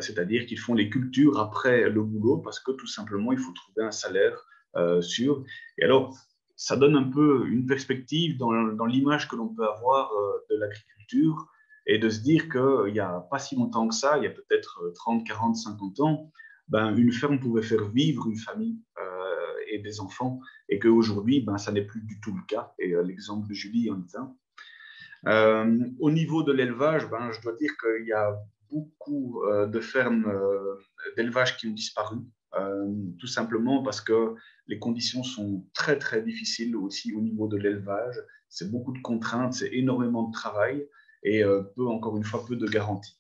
c'est-à-dire qu'ils font les cultures après le boulot parce que tout simplement il faut trouver un salaire sûr. Et alors, ça donne un peu une perspective dans l'image que l'on peut avoir de l'agriculture et de se dire qu'il n'y a pas si longtemps que ça, il y a peut-être 30, 40, 50 ans, une ferme pouvait faire vivre une famille et des enfants et qu'aujourd'hui, ça n'est plus du tout le cas. Et l'exemple de Julie en est un. Au niveau de l'élevage, je dois dire qu'il y a beaucoup de fermes d'élevage qui ont disparu, tout simplement parce que les conditions sont très, très difficiles aussi au niveau de l'élevage. C'est beaucoup de contraintes, c'est énormément de travail et encore une fois, peu de garanties.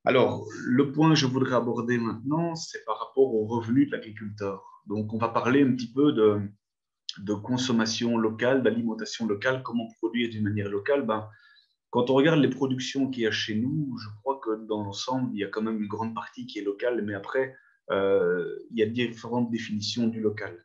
Alors, le point que je voudrais aborder maintenant, c'est par rapport aux revenus de l'agriculteur. Donc, on va parler un petit peu de consommation locale, d'alimentation locale, comment produire d'une manière locale. Quand on regarde les productions qu'il y a chez nous, je crois que dans l'ensemble, il y a quand même une grande partie qui est locale, mais après, il y a différentes définitions du local.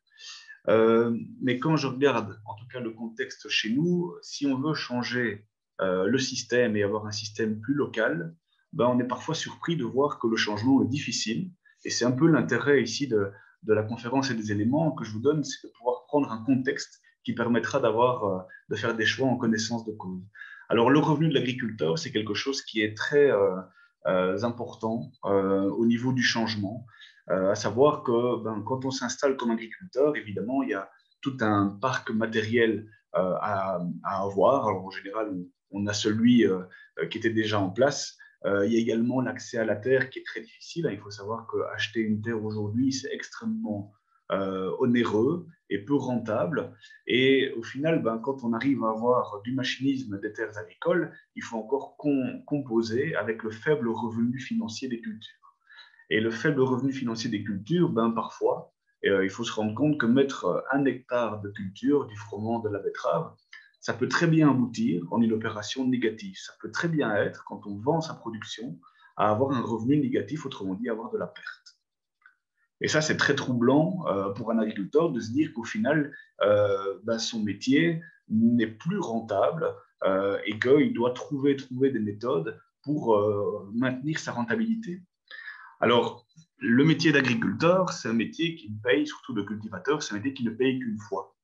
Mais quand je regarde, en tout cas, le contexte chez nous, si on veut changer le système et avoir un système plus local, ben, on est parfois surpris de voir que le changement est difficile. Et c'est un peu l'intérêt ici de la conférence et des éléments que je vous donne, c'est de pouvoir prendre un contexte qui permettra de faire des choix en connaissance de cause. Alors, le revenu de l'agriculteur, c'est quelque chose qui est très important au niveau du changement, à savoir que quand on s'installe comme agriculteur, évidemment, il y a tout un parc matériel à avoir. Alors, en général, on a celui qui était déjà en place. Il y a également l'accès à la terre qui est très difficile. Il faut savoir qu'acheter une terre aujourd'hui, c'est extrêmement onéreux et peu rentable. Et au final, quand on arrive à avoir du machinisme des terres agricoles, il faut encore composer avec le faible revenu financier des cultures. Et le faible revenu financier des cultures, parfois, il faut se rendre compte que mettre 1 hectare de culture, du froment, de la betterave, ça peut très bien aboutir en une opération négative. Ça peut très bien être, quand on vend sa production, à avoir un revenu négatif, autrement dit, avoir de la perte. Et ça, c'est très troublant pour un agriculteur de se dire qu'au final, son métier n'est plus rentable et qu'il doit trouver des méthodes pour maintenir sa rentabilité. Alors, le métier d'agriculteur, c'est un métier qui ne paye, surtout de cultivateur, c'est un métier qui ne paye qu'une fois.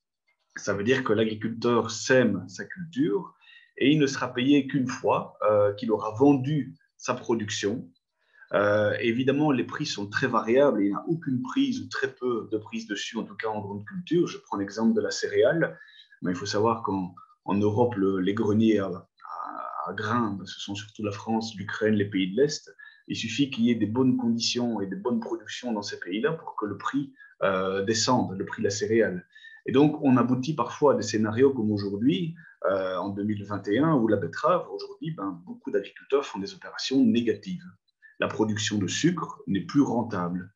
Ça veut dire que l'agriculteur sème sa culture et il ne sera payé qu'une fois qu'il aura vendu sa production. Évidemment, les prix sont très variables et il n'y a aucune prise ou très peu de prise dessus, en tout cas en grande culture. Je prends l'exemple de la céréale. Mais il faut savoir qu'en Europe, les greniers à grains, ce sont surtout la France, l'Ukraine, les pays de l'Est. Il suffit qu'il y ait des bonnes conditions et des bonnes productions dans ces pays-là pour que le prix descende, le prix de la céréale. Et donc, on aboutit parfois à des scénarios comme aujourd'hui, en 2021, où la betterave, aujourd'hui, beaucoup d'agriculteurs font des opérations négatives. La production de sucre n'est plus rentable.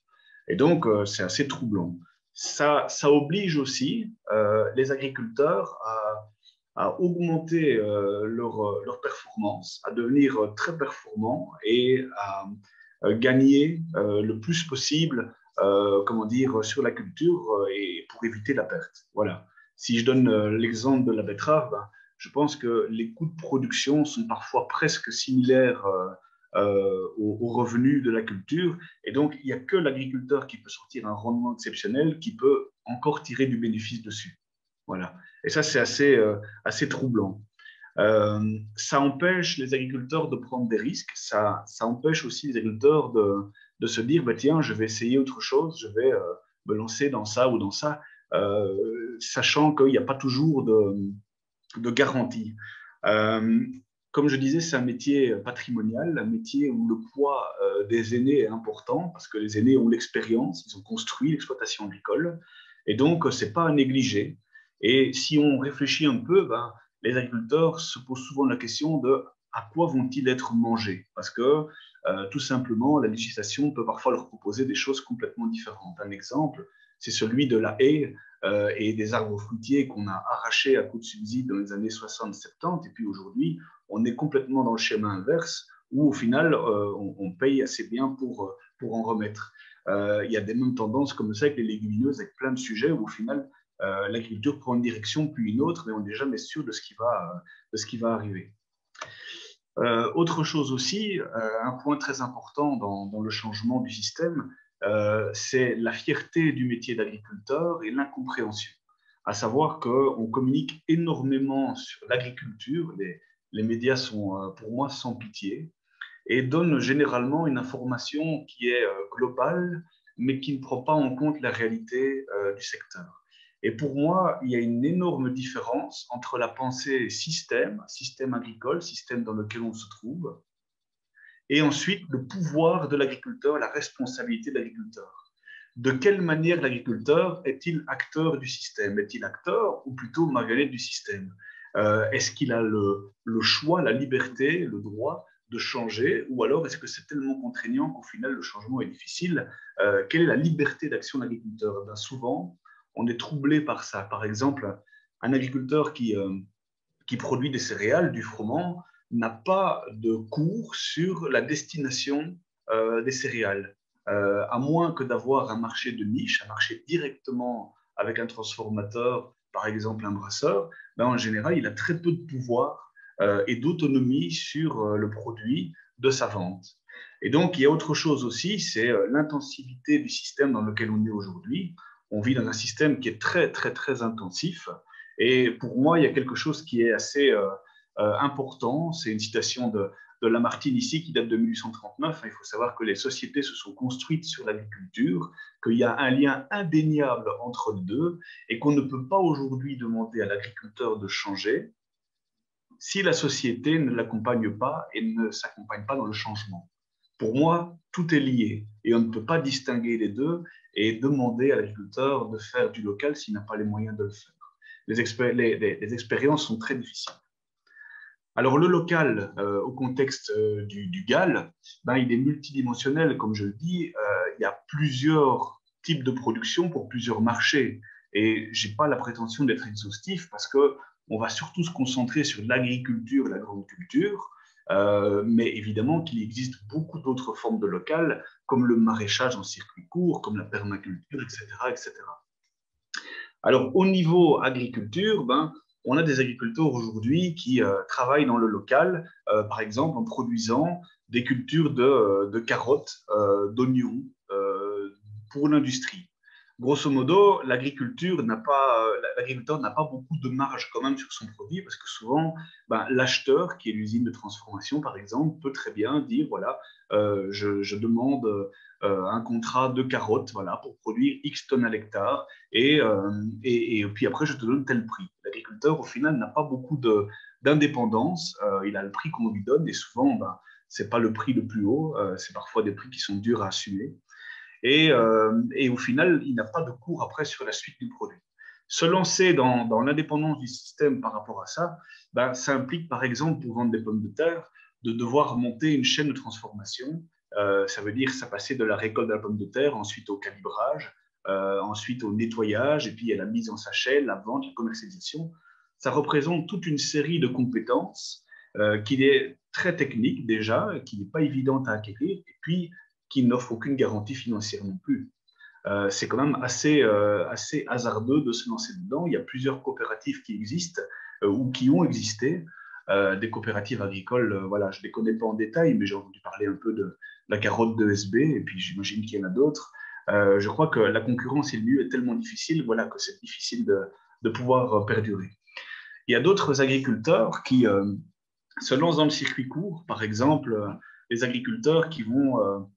Et donc, c'est assez troublant. Ça oblige aussi les agriculteurs à augmenter leur performance, à devenir très performants et à gagner le plus possible sur la culture et pour éviter la perte. Voilà. Si je donne l'exemple de la betterave, je pense que les coûts de production sont parfois presque similaires aux revenus de la culture. Et donc, il n'y a que l'agriculteur qui peut sortir un rendement exceptionnel, qui peut encore tirer du bénéfice dessus. Voilà. Et ça, c'est assez troublant. Ça empêche les agriculteurs de prendre des risques. Ça empêche aussi les agriculteurs de se dire, tiens, je vais essayer autre chose, je vais me lancer dans ça ou dans ça, sachant qu'il n'y a pas toujours de garantie. Comme je disais, c'est un métier patrimonial, un métier où le poids des aînés est important parce que les aînés ont l'expérience, ils ont construit l'exploitation agricole et donc ce n'est pas à négliger. Et si on réfléchit un peu, les agriculteurs se posent souvent la question de à quoi vont-ils être mangés? Parce que tout simplement, la législation peut parfois leur proposer des choses complètement différentes. Un exemple, c'est celui de la haie et des arbres fruitiers qu'on a arrachés à coups de subsides dans les années 60-70. Et puis aujourd'hui, on est complètement dans le schéma inverse où au final, on paye assez bien pour en remettre. Il y a des mêmes tendances comme ça avec les légumineuses, avec plein de sujets où au final, l'agriculture prend une direction puis une autre, mais on n'est jamais sûr de ce qui va arriver. Autre chose aussi, un point très important dans le changement du système, c'est la fierté du métier d'agriculteur et l'incompréhension. À savoir qu'on communique énormément sur l'agriculture, les médias sont pour moi sans pitié et donnent généralement une information qui est globale, mais qui ne prend pas en compte la réalité du secteur. Et pour moi, il y a une énorme différence entre la pensée système agricole, système dans lequel on se trouve, et ensuite le pouvoir de l'agriculteur, la responsabilité de l'agriculteur. De quelle manière l'agriculteur est-il acteur du système? Est-il acteur ou plutôt marionnette du système? Est-ce qu'il a le choix, la liberté, le droit de changer, ou alors est-ce que c'est tellement contraignant qu'au final le changement est difficile? Quelle est la liberté d'action de l'agriculteur? Souvent, on est troublé par ça. Par exemple, un agriculteur qui produit des céréales, du froment, n'a pas de cours sur la destination des céréales. À moins que d'avoir un marché de niche, un marché directement avec un transformateur, par exemple un brasseur, en général, il a très peu de pouvoir et d'autonomie sur le produit, de sa vente. Et donc, il y a autre chose aussi, c'est l'intensivité du système dans lequel on est aujourd'hui. On vit dans un système qui est très, très, très intensif. Et pour moi, il y a quelque chose qui est assez important. C'est une citation de Lamartine ici, qui date de 1839. Il faut savoir que les sociétés se sont construites sur l'agriculture, qu'il y a un lien indéniable entre les deux et qu'on ne peut pas aujourd'hui demander à l'agriculteur de changer si la société ne l'accompagne pas et ne s'accompagne pas dans le changement. Pour moi, tout est lié et on ne peut pas distinguer les deux et demander à l'agriculteur de faire du local s'il n'a pas les moyens de le faire. Les expériences sont très difficiles. Alors, le local, au contexte du GAL, il est multidimensionnel, comme je le dis. Il y a plusieurs types de production pour plusieurs marchés. Et je n'ai pas la prétention d'être exhaustif parce qu'on va surtout se concentrer sur l'agriculture et la grande culture. Mais évidemment qu'il existe beaucoup d'autres formes de local, comme le maraîchage en circuit court, comme la permaculture, etc., etc. Alors, au niveau agriculture, on a des agriculteurs aujourd'hui qui travaillent dans le local, par exemple en produisant des cultures de carottes, d'oignons pour l'industrie. Grosso modo, l'agriculteur n'a pas beaucoup de marge quand même sur son produit parce que souvent, l'acheteur, qui est l'usine de transformation par exemple, peut très bien dire voilà, je demande un contrat de carottes voilà, pour produire X tonnes à l'hectare et puis après je te donne tel prix. L'agriculteur au final n'a pas beaucoup d'indépendance, il a le prix qu'on lui donne et souvent ce n'est pas le prix le plus haut, c'est parfois des prix qui sont durs à assumer. Et au final, il n'a pas de cours après sur la suite du produit. Se lancer dans l'indépendance du système par rapport à ça, ça implique par exemple pour vendre des pommes de terre de devoir monter une chaîne de transformation. Ça veut dire ça passer de la récolte de la pomme de terre, ensuite au calibrage, ensuite au nettoyage, et puis à la mise en sachet, la vente, la commercialisation. Ça représente toute une série de compétences qui est très technique déjà, qui n'est pas évidente à acquérir, et puis qui n'offre aucune garantie financière non plus. C'est quand même assez hasardeux de se lancer dedans. Il y a plusieurs coopératives qui existent ou qui ont existé. Des coopératives agricoles, voilà, je ne les connais pas en détail, mais j'ai entendu parler un peu de la carotte de SB, et puis j'imagine qu'il y en a d'autres. Je crois que la concurrence et le milieu est tellement difficile, voilà, que c'est difficile de pouvoir perdurer. Il y a d'autres agriculteurs qui se lancent dans le circuit court, par exemple, les agriculteurs qui vont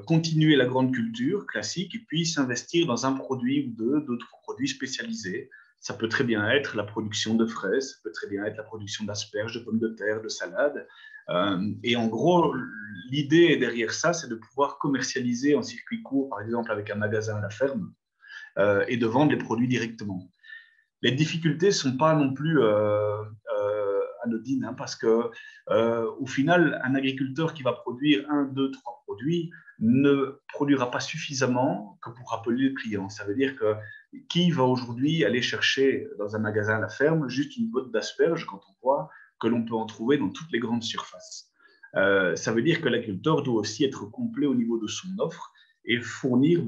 continuer la grande culture classique et puis s'investir dans un produit ou d'autres produits spécialisés. Ça peut très bien être la production de fraises, ça peut très bien être la production d'asperges, de pommes de terre, de salades. Et en gros, l'idée derrière ça, c'est de pouvoir commercialiser en circuit court, par exemple avec un magasin à la ferme, et de vendre les produits directement. Les difficultés ne sont pas non plus anodines, parce que au final, un agriculteur qui va produire 1, 2, 3 produits ne produira pas suffisamment que pour appeler le client. Ça veut dire que qui va aujourd'hui aller chercher dans un magasin à la ferme juste une botte d'asperges quand on voit que l'on peut en trouver dans toutes les grandes surfaces. Ça veut dire que l'agriculteur doit aussi être complet au niveau de son offre et fournir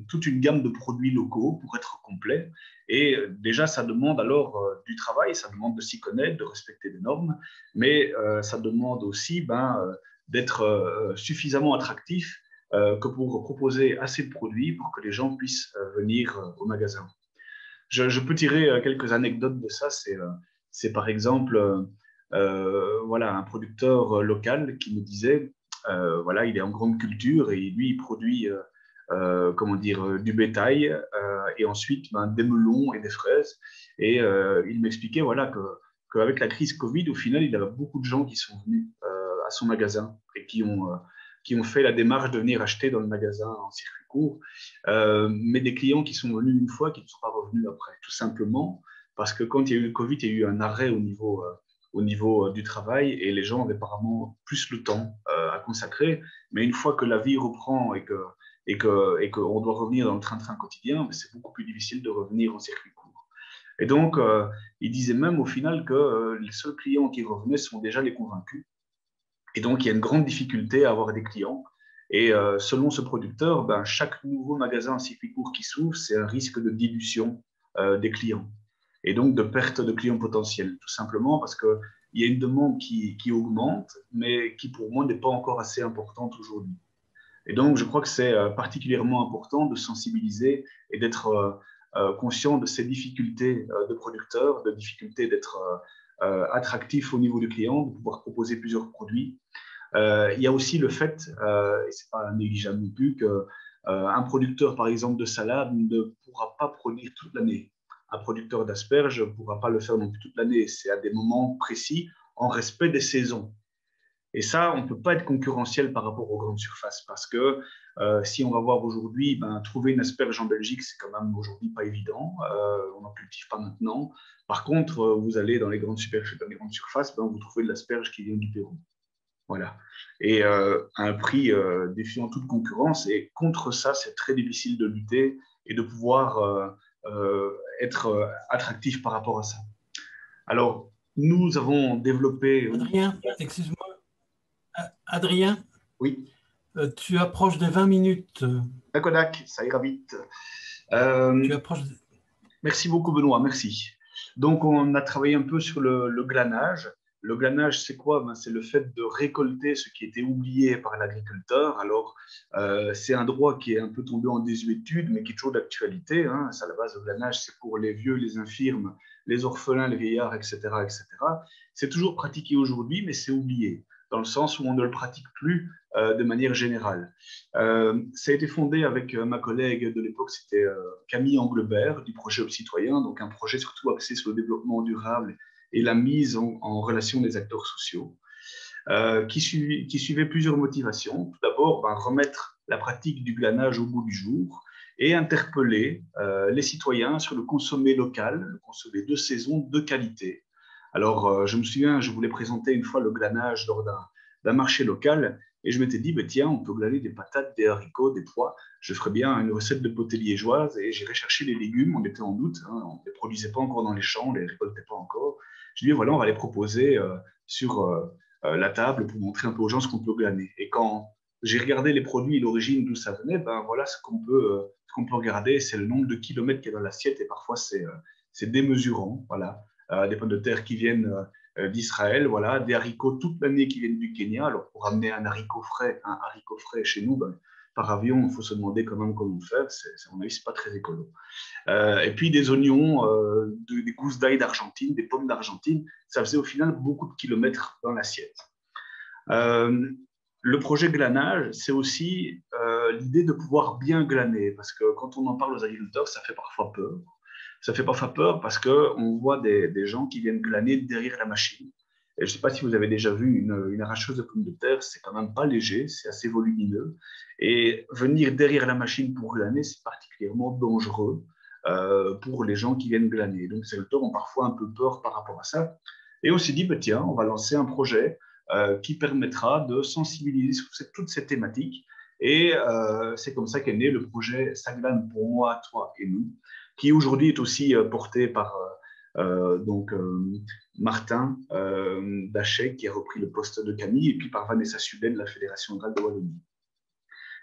toute une gamme de produits locaux pour être complet. Et déjà, ça demande alors du travail, ça demande de s'y connaître, de respecter des normes, mais ça demande aussi d'être suffisamment attractif que pour proposer assez de produits pour que les gens puissent venir au magasin. Je peux tirer quelques anecdotes de ça. C'est par exemple voilà, un producteur local qui me disait voilà, il est en grande culture et lui, il produit du bétail et ensuite des melons et des fraises. Et il m'expliquait voilà, qu'avec la crise Covid, au final, il y avait beaucoup de gens qui sont venus à son magasin et qui ont fait la démarche de venir acheter dans le magasin en circuit court, mais des clients qui sont venus une fois, qui ne sont pas revenus après, tout simplement parce que quand il y a eu le Covid, il y a eu un arrêt au niveau du travail et les gens avaient apparemment plus le temps à consacrer. Mais une fois que la vie reprend et qu'on doit revenir dans le train-train quotidien, c'est beaucoup plus difficile de revenir en circuit court. Et donc, il disait même au final que les seuls clients qui revenaient sont déjà les convaincus. Et donc, il y a une grande difficulté à avoir des clients. Et selon ce producteur, chaque nouveau magasin en circuit court qui s'ouvre, c'est un risque de dilution des clients et donc de perte de clients potentiels, tout simplement parce que il y a une demande qui augmente, mais qui pour moi n'est pas encore assez importante aujourd'hui. Et donc, je crois que c'est particulièrement important de sensibiliser et d'être conscient de ces difficultés de producteurs, de difficultés d'être attractif au niveau du client, de pouvoir proposer plusieurs produits. Il y a aussi le fait, et ce n'est pas négligeable non plus, qu'un producteur, par exemple, de salade ne pourra pas produire toute l'année. Un producteur d'asperges ne pourra pas le faire non plus toute l'année. C'est à des moments précis, en respect des saisons. Et ça, on ne peut pas être concurrentiel par rapport aux grandes surfaces parce que si on va voir aujourd'hui, trouver une asperge en Belgique, c'est quand même aujourd'hui pas évident. On n'en cultive pas maintenant. Par contre, vous allez dans les grandes surfaces, vous trouvez de l'asperge qui vient du Pérou. Voilà. Et à un prix défiant toute concurrence. Et contre ça, c'est très difficile de lutter et de pouvoir être attractif par rapport à ça. Alors, nous avons développé… Adrien, excuse-moi. Adrien, oui. Tu approches des 20 minutes. D'accord, ça ira vite. Tu approches… Merci beaucoup, Benoît, merci. Donc, on a travaillé un peu sur le glanage. Le glanage, c'est quoi? C'est le fait de récolter ce qui était oublié par l'agriculteur. Alors, c'est un droit qui est un peu tombé en désuétude, mais qui est toujours d'actualité. Hein. À la base, le glanage, c'est pour les vieux, les infirmes, les orphelins, les vieillards, etc., etc. C'est toujours pratiqué aujourd'hui, mais c'est oublié, dans le sens où on ne le pratique plus de manière générale. Ça a été fondé avec ma collègue de l'époque, c'était Camille Anglebert, du projet Hub Citoyen, donc un projet surtout axé sur le développement durable et la mise en relation des acteurs sociaux, qui suivait plusieurs motivations. Tout d'abord, remettre la pratique du glanage au goût du jour et interpeller les citoyens sur le consommer local, le consommer de saison, de qualité. Alors, je me souviens, je voulais présenter une fois le glanage lors d'un marché local et je m'étais dit, tiens, on peut glaner des patates, des haricots, des pois. Je ferais bien une recette de potée liégeoise et j'irais chercher les légumes. On était en août, hein, on ne les produisait pas encore dans les champs, on ne les récoltait pas encore. Je dis, voilà, on va les proposer sur la table pour montrer un peu aux gens ce qu'on peut glaner. Et quand j'ai regardé les produits et l'origine d'où ça venait, voilà ce qu'on peut regarder, c'est le nombre de kilomètres qu'il y a dans l'assiette et parfois c'est démesurant. Voilà. Des pommes de terre qui viennent d'Israël, voilà, des haricots toute l'année qui viennent du Kenya. Alors, pour amener un haricot frais chez nous, par avion, il faut se demander quand même comment faire. À mon avis, ce n'est pas très écolo. Et puis des oignons, des gousses d'ail d'Argentine, des pommes d'Argentine. Ça faisait au final beaucoup de kilomètres dans l'assiette. Le projet glanage, c'est aussi l'idée de pouvoir bien glaner, parce que quand on en parle aux agriculteurs, ça fait parfois peur. Ça fait parfois peur parce qu'on voit des gens qui viennent glaner derrière la machine. Et je ne sais pas si vous avez déjà vu une arracheuse de pommes de terre, c'est quand même pas léger, c'est assez volumineux. Et venir derrière la machine pour glaner, c'est particulièrement dangereux pour les gens qui viennent glaner. Donc, les agriculteurs ont parfois un peu peur par rapport à ça. Et on s'est dit, tiens, on va lancer un projet qui permettra de sensibiliser sur toutes ces thématiques. Et c'est comme ça qu'est né le projet Ça glane pour moi, toi et nous, qui aujourd'hui est aussi porté par Martin Dachet, qui a repris le poste de Camille, et puis par Vanessa Suden de la Fédération rurale de Wallonie.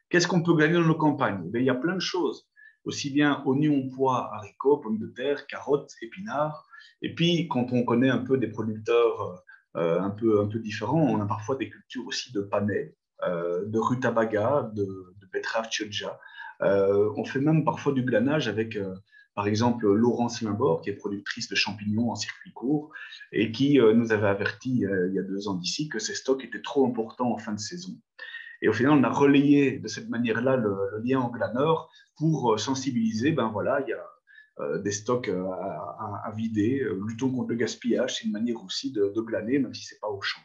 Qu'est-ce qu'on peut gagner dans nos campagnes? Il y a plein de choses, aussi bien oignons, pois, haricots, pommes de terre, carottes, épinards. Et puis, quand on connaît un peu des producteurs un peu différents, on a parfois des cultures aussi de panais, de rutabaga, de betterave chioggia. On fait même parfois du glanage avec, par exemple, Laurence Limbord, qui est productrice de champignons en circuit court et qui nous avait averti il y a 2 ans d'ici que ces stocks étaient trop importants en fin de saison. Et au final, on a relayé de cette manière-là le lien en glaneur pour sensibiliser, voilà, il y a des stocks à vider, luttons contre le gaspillage, c'est une manière aussi de glaner, même si ce n'est pas au champ.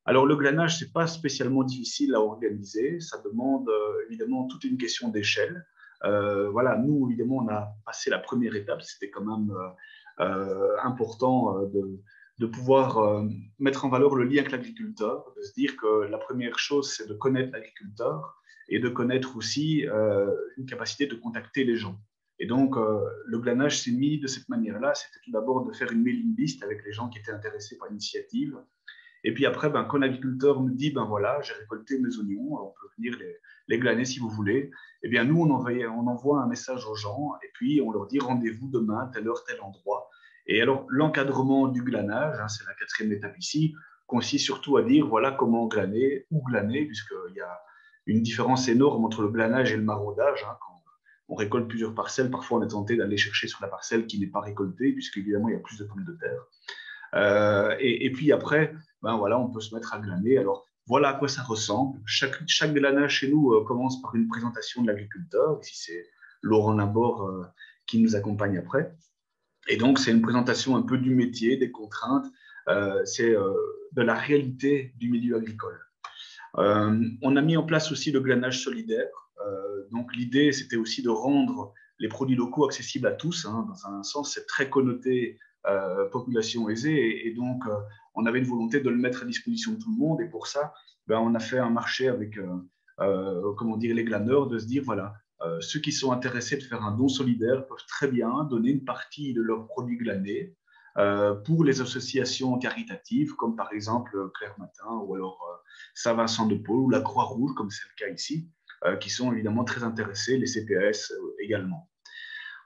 Alors, le glanage, ce n'est pas spécialement difficile à organiser, ça demande évidemment toute une question d'échelle. Voilà, nous, évidemment, on a passé la première étape, c'était quand même important de pouvoir mettre en valeur le lien avec l'agriculteur, de se dire que la première chose, c'est de connaître l'agriculteur et de connaître aussi une capacité de contacter les gens. Et donc, le glanage s'est mis de cette manière-là. C'était tout d'abord de faire une mailing list avec les gens qui étaient intéressés par l'initiative. Et puis après, quand l'agriculteur nous dit, voilà, j'ai récolté mes oignons, on peut venir les glaner si vous voulez, eh bien nous, on envoie un message aux gens et puis on leur dit rendez-vous demain, telle heure, tel endroit. Et alors, l'encadrement du glanage, hein, c'est la quatrième étape ici, consiste surtout à dire voilà comment glaner, où glaner, puisqu'il y a une différence énorme entre le glanage et le maraudage. Hein, quand on récolte plusieurs parcelles, parfois on est tenté d'aller chercher sur la parcelle qui n'est pas récoltée, puisqu'évidemment il y a plus de pommes de terre. Et puis après, ben voilà, on peut se mettre à glaner. Alors, voilà à quoi ça ressemble. Chaque glanage chez nous commence par une présentation de l'agriculteur. Ici, c'est Laurent Laborde qui nous accompagne après. Et donc, c'est une présentation un peu du métier, des contraintes, c'est de la réalité du milieu agricole. On a mis en place aussi le glanage solidaire. Donc, l'idée, c'était aussi de rendre les produits locaux accessibles à tous. Hein. Dans un sens, c'est très connoté population aisée. Et donc, on avait une volonté de le mettre à disposition de tout le monde. Et pour ça, ben, on a fait un marché avec comment dire, les glaneurs, de se dire, voilà, ceux qui sont intéressés de faire un don solidaire peuvent très bien donner une partie de leurs produits glanés pour les associations caritatives, comme par exemple Claire Matin ou alors Saint-Vincent de Paul ou la Croix-Rouge, comme c'est le cas ici, qui sont évidemment très intéressés, les CPS également.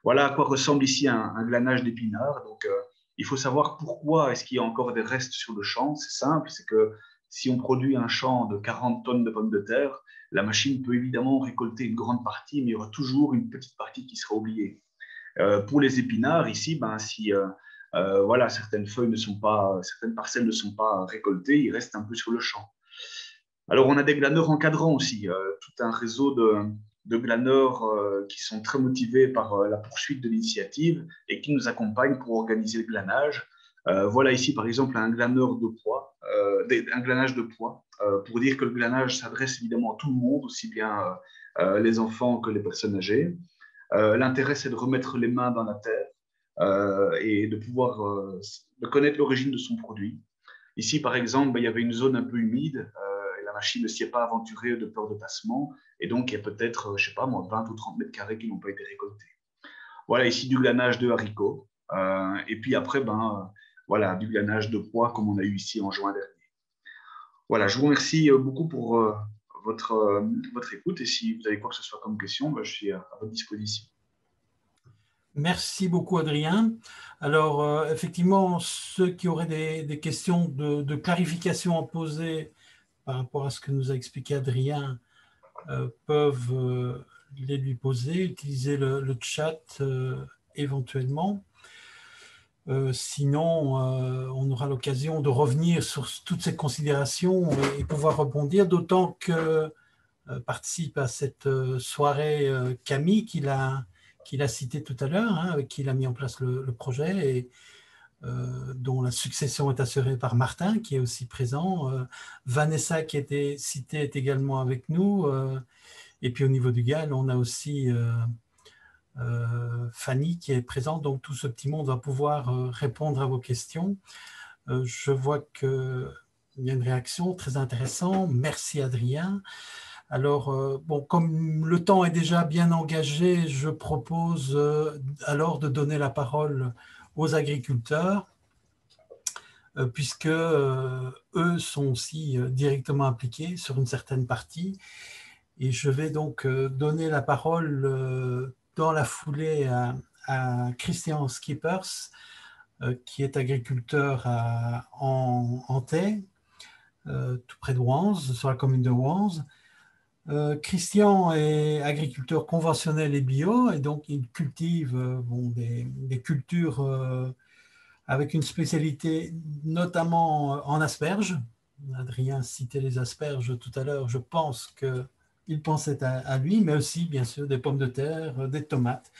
Voilà à quoi ressemble ici un glanage d'épinards. Donc, il faut savoir pourquoi est-ce qu'il y a encore des restes sur le champ. C'est simple, c'est que si on produit un champ de 40 tonnes de pommes de terre, la machine peut évidemment récolter une grande partie, mais il y aura toujours une petite partie qui sera oubliée. Pour les épinards, ici, ben, si voilà, certaines parcelles ne sont pas récoltées, il reste un peu sur le champ. Alors, on a des glaneurs encadrants aussi, tout un réseau de glaneurs qui sont très motivés par la poursuite de l'initiative et qui nous accompagnent pour organiser le glanage. Voilà ici, par exemple, un glaneur de poids, un glanage de poids, pour dire que le glanage s'adresse évidemment à tout le monde, aussi bien les enfants que les personnes âgées. L'intérêt, c'est de remettre les mains dans la terre et de pouvoir de connaître l'origine de son produit. Ici, par exemple, il y avait une zone un peu humide et la machine ne s'y est pas aventurée de peur de tassement. Et donc, il y a peut-être, je ne sais pas moi, 20 ou 30 mètres carrés qui n'ont pas été récoltés. Voilà, ici, du glanage de haricots. Et puis après, voilà, du glanage de pois comme on a eu ici en juin dernier. Voilà, je vous remercie beaucoup pour votre écoute. Et si vous avez quoi que ce soit comme question, je suis à votre disposition. Merci beaucoup, Adrien. Alors, effectivement, ceux qui auraient des questions de clarification à poser par rapport à ce que nous a expliqué Adrien peuvent les lui poser, utiliser le chat éventuellement. Sinon, on aura l'occasion de revenir sur toutes ces considérations et pouvoir rebondir, d'autant que participe à cette soirée Camille qu'il a cité tout à l'heure, hein, avec qui il a mis en place le projet et dont la succession est assurée par Martin, qui est aussi présent. Vanessa, qui a été citée, est également avec nous. Et puis au niveau du GAL, on a aussi Fanny qui est présente. Donc tout ce petit monde va pouvoir répondre à vos questions. Je vois qu'il y a une réaction très intéressante. Merci Adrien. Alors, bon, comme le temps est déjà bien engagé, je propose alors de donner la parole aux agriculteurs, puisque eux sont aussi directement impliqués sur une certaine partie. Et je vais donc donner la parole dans la foulée à Christian Skippers, qui est agriculteur en Antey, tout près de Wanze, sur la commune de Wanze. Christian est agriculteur conventionnel et bio, et donc il cultive des cultures avec une spécialité notamment en asperges. Adrien citait les asperges tout à l'heure, je pense qu'il pensait à lui, mais aussi bien sûr des pommes de terre, des tomates,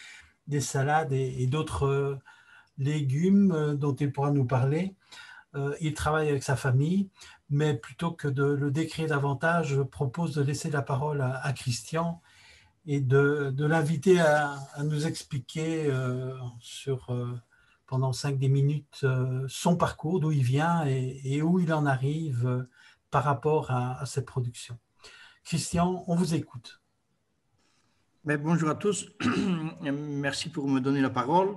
des salades et d'autres légumes dont il pourra nous parler. Il travaille avec sa famille, mais plutôt que de le décrire davantage, je propose de laisser la parole à Christian et de l'inviter à nous expliquer pendant 5-10 minutes son parcours, d'où il vient et où il en arrive par rapport à cette production. Christian, on vous écoute. Mais bonjour à tous, merci pour me donner la parole.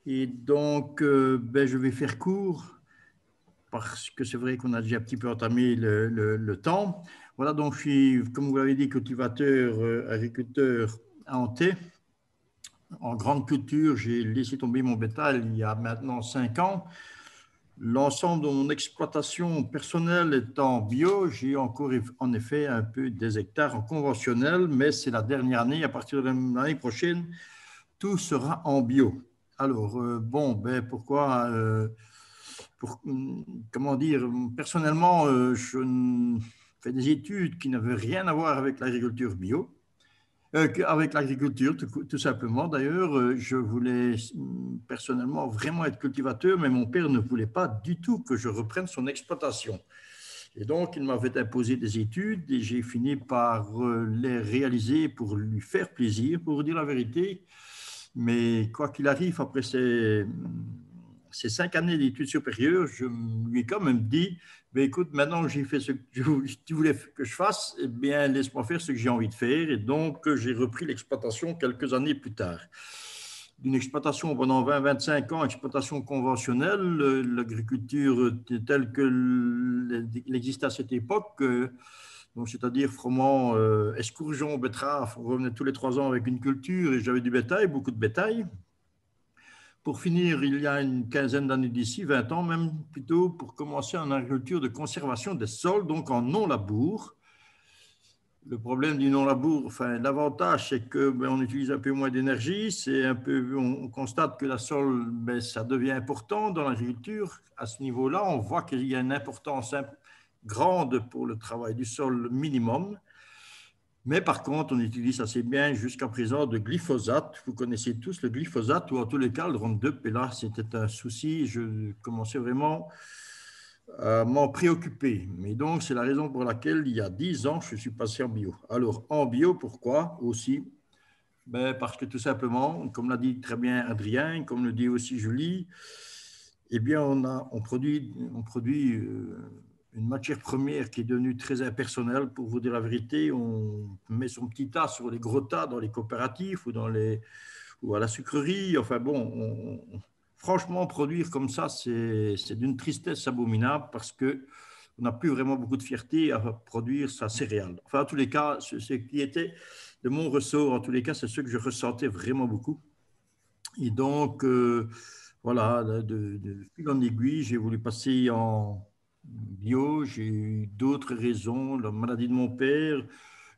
Et donc, je vais faire court, parce que c'est vrai qu'on a déjà un petit peu entamé le temps. Voilà, donc je suis, comme vous l'avez dit, cultivateur, agriculteur à Antey. en grande culture, j'ai laissé tomber mon bétail il y a maintenant 5 ans. L'ensemble de mon exploitation personnelle étant bio, j'ai encore en effet un peu des hectares en conventionnel, mais c'est la dernière année. À partir de l'année prochaine, tout sera en bio. Alors, bon, ben pourquoi comment dire, personnellement, je fais des études qui n'avaient rien à voir avec l'agriculture bio. Avec l'agriculture, tout simplement. D'ailleurs, je voulais personnellement vraiment être cultivateur, mais mon père ne voulait pas du tout que je reprenne son exploitation. Et donc, il m'avait imposé des études et j'ai fini par les réaliser pour lui faire plaisir, pour vous dire la vérité. Mais quoi qu'il arrive, après ces 5 années d'études supérieures, je lui ai quand même dit, ben écoute, maintenant que j'ai fait ce que tu voulais que je fasse, eh bien, laisse-moi faire ce que j'ai envie de faire. Et donc, j'ai repris l'exploitation quelques années plus tard. D'une exploitation pendant 20-25 ans, exploitation conventionnelle, l'agriculture telle qu'elle existait à cette époque, c'est-à-dire froment, escourgeon, betterave, on revenait tous les 3 ans avec une culture et j'avais du bétail, beaucoup de bétail. Pour finir, il y a une quinzaine d'années d'ici, 20 ans même plutôt, pour commencer en agriculture de conservation des sols, donc en non-labour. Le problème du non-labour, enfin, l'avantage, c'est qu'on utilise un peu moins d'énergie. On constate que la sol, ça devient important dans l'agriculture. À ce niveau-là, on voit qu'il y a une importance grande pour le travail du sol minimum. Mais par contre, on utilise assez bien jusqu'à présent de glyphosate. Vous connaissez tous le glyphosate, ou en tous les cas le Roundup. Et là, c'était un souci. Je commençais vraiment à m'en préoccuper. Mais donc, c'est la raison pour laquelle, il y a 10 ans, je suis passé en bio. Alors, en bio, pourquoi aussi? Parce que tout simplement, comme l'a dit très bien Adrien, comme le dit aussi Julie, eh bien, on produit une matière première qui est devenue très impersonnelle. Pour vous dire la vérité, on met son petit tas sur les gros tas dans les coopératives ou à la sucrerie. Enfin bon, franchement, produire comme ça, c'est d'une tristesse abominable parce qu'on n'a plus vraiment beaucoup de fierté à produire sa céréale. Enfin, en tous les cas, ce qui était de mon ressort, en tous les cas, c'est ce que je ressentais vraiment beaucoup. Et donc, voilà, de fil en aiguille, j'ai voulu passer en bio. J'ai eu d'autres raisons. La maladie de mon père,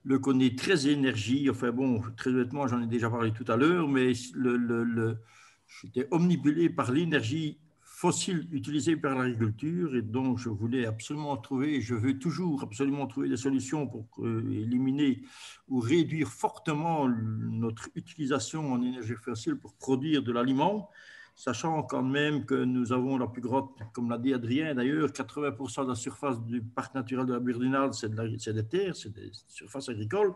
le connaît très énergie. Enfin bon, très honnêtement, j'en ai déjà parlé tout à l'heure, mais j'étais omnibulé par l'énergie fossile utilisée par l'agriculture et donc je voulais absolument trouver, je veux toujours absolument trouver des solutions pour éliminer ou réduire fortement notre utilisation en énergie fossile pour produire de l'aliment. Sachant quand même que nous avons la plus grande, comme l'a dit Adrien d'ailleurs, 80% de la surface du parc naturel de la Burdinale, c'est des terres, c'est des surfaces agricoles.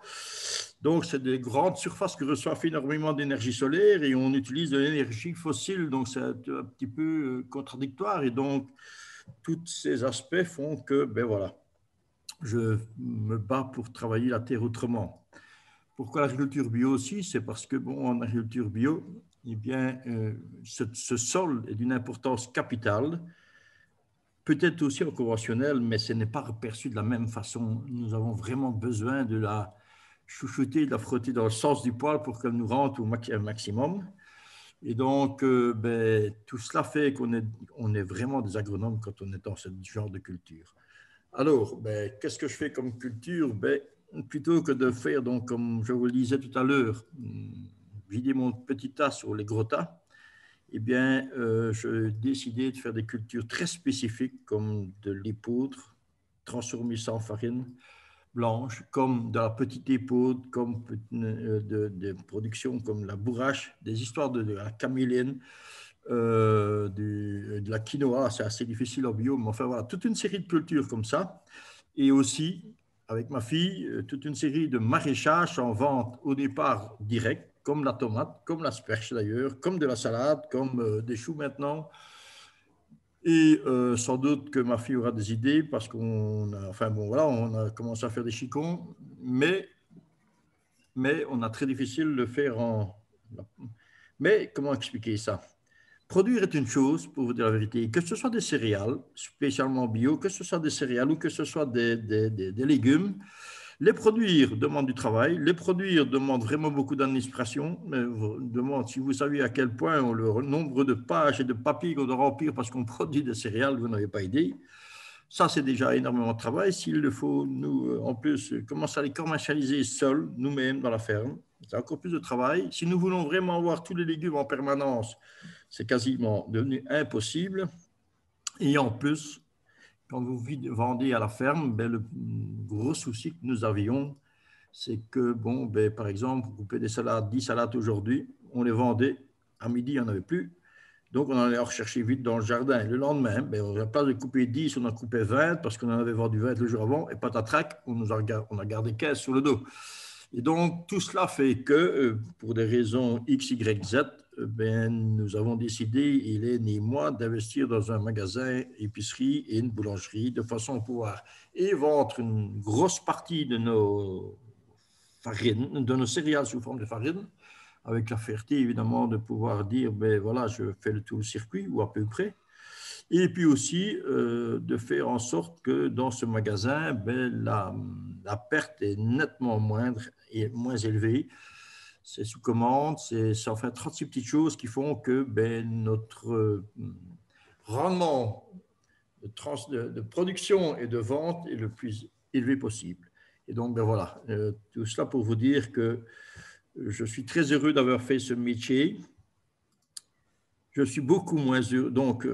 Donc, c'est des grandes surfaces qui reçoivent énormément d'énergie solaire et on utilise de l'énergie fossile. Donc, c'est un petit peu contradictoire. Et donc, tous ces aspects font que, voilà, je me bats pour travailler la terre autrement. Pourquoi l'agriculture bio aussi? C'est parce que, en agriculture bio, eh bien, ce sol est d'une importance capitale, peut-être aussi en conventionnel, mais ce n'est pas perçu de la même façon. Nous avons vraiment besoin de la chouchouter, de la frotter dans le sens du poil pour qu'elle nous rentre au maximum. Et donc, tout cela fait qu'on est vraiment des agronomes quand on est dans ce genre de culture. Alors, qu'est-ce que je fais comme culture? Plutôt que de faire, donc, comme je vous le disais tout à l'heure, vider mon petit tas sur les gros tas, eh bien, j'ai décidé de faire des cultures très spécifiques comme de l'épeautre transformée sans farine blanche, comme de la petite épeautre, comme de productions comme la bourrache, des histoires de la camélienne, de la quinoa, c'est assez difficile en bio, mais enfin voilà, toute une série de cultures comme ça. Et aussi, avec ma fille, toute une série de maraîchages en vente au départ direct, comme la tomate, comme l'asperge d'ailleurs, comme de la salade, comme des choux maintenant. Et sans doute que ma fille aura des idées parce on a commencé à faire des chicons, mais on a très difficile de le faire Mais comment expliquer ça? Produire est une chose, pour vous dire la vérité, que ce soit des céréales, spécialement bio, que ce soit des céréales ou que ce soit des légumes, Les produire demande du travail, les produire demande vraiment beaucoup d'administration, demande, si vous saviez à quel point le nombre de pages et de papiers qu'on doit remplir parce qu'on produit des céréales, vous n'avez pas idée. Ça, c'est déjà énormément de travail. S'il le faut, nous, en plus, commencer à les commercialiser seuls, nous-mêmes, dans la ferme, c'est encore plus de travail. Si nous voulons vraiment avoir tous les légumes en permanence, c'est quasiment devenu impossible. Et en plus, quand vous vendez à la ferme, le gros souci que nous avions, c'est que, bon, par exemple, vous coupez des salades, 10 salades aujourd'hui, on les vendait, à midi, il n'y en avait plus. Donc, on allait en rechercher vite dans le jardin. Et le lendemain, on n'a pas de couper 10, on en coupait 20 parce qu'on en avait vendu 20 le jour avant. Et patatrac, on a gardé 15 sur le dos. Et donc, tout cela fait que, pour des raisons X, Y, Z, nous avons décidé, Hélène et moi, d'investir dans un magasin, épicerie et une boulangerie de façon à pouvoir vendre une grosse partie de nos farines, de nos céréales sous forme de farine, avec la fierté, évidemment, de pouvoir dire, voilà, je fais le tout le circuit, ou à peu près. Et puis aussi, de faire en sorte que dans ce magasin, la perte est nettement moindre et moins élevée. C'est sous commande, c'est enfin 36 petites choses qui font que notre rendement de production et de vente est le plus élevé possible. Et donc, voilà, tout cela pour vous dire que je suis très heureux d'avoir fait ce métier. Je suis beaucoup moins heureux. Donc,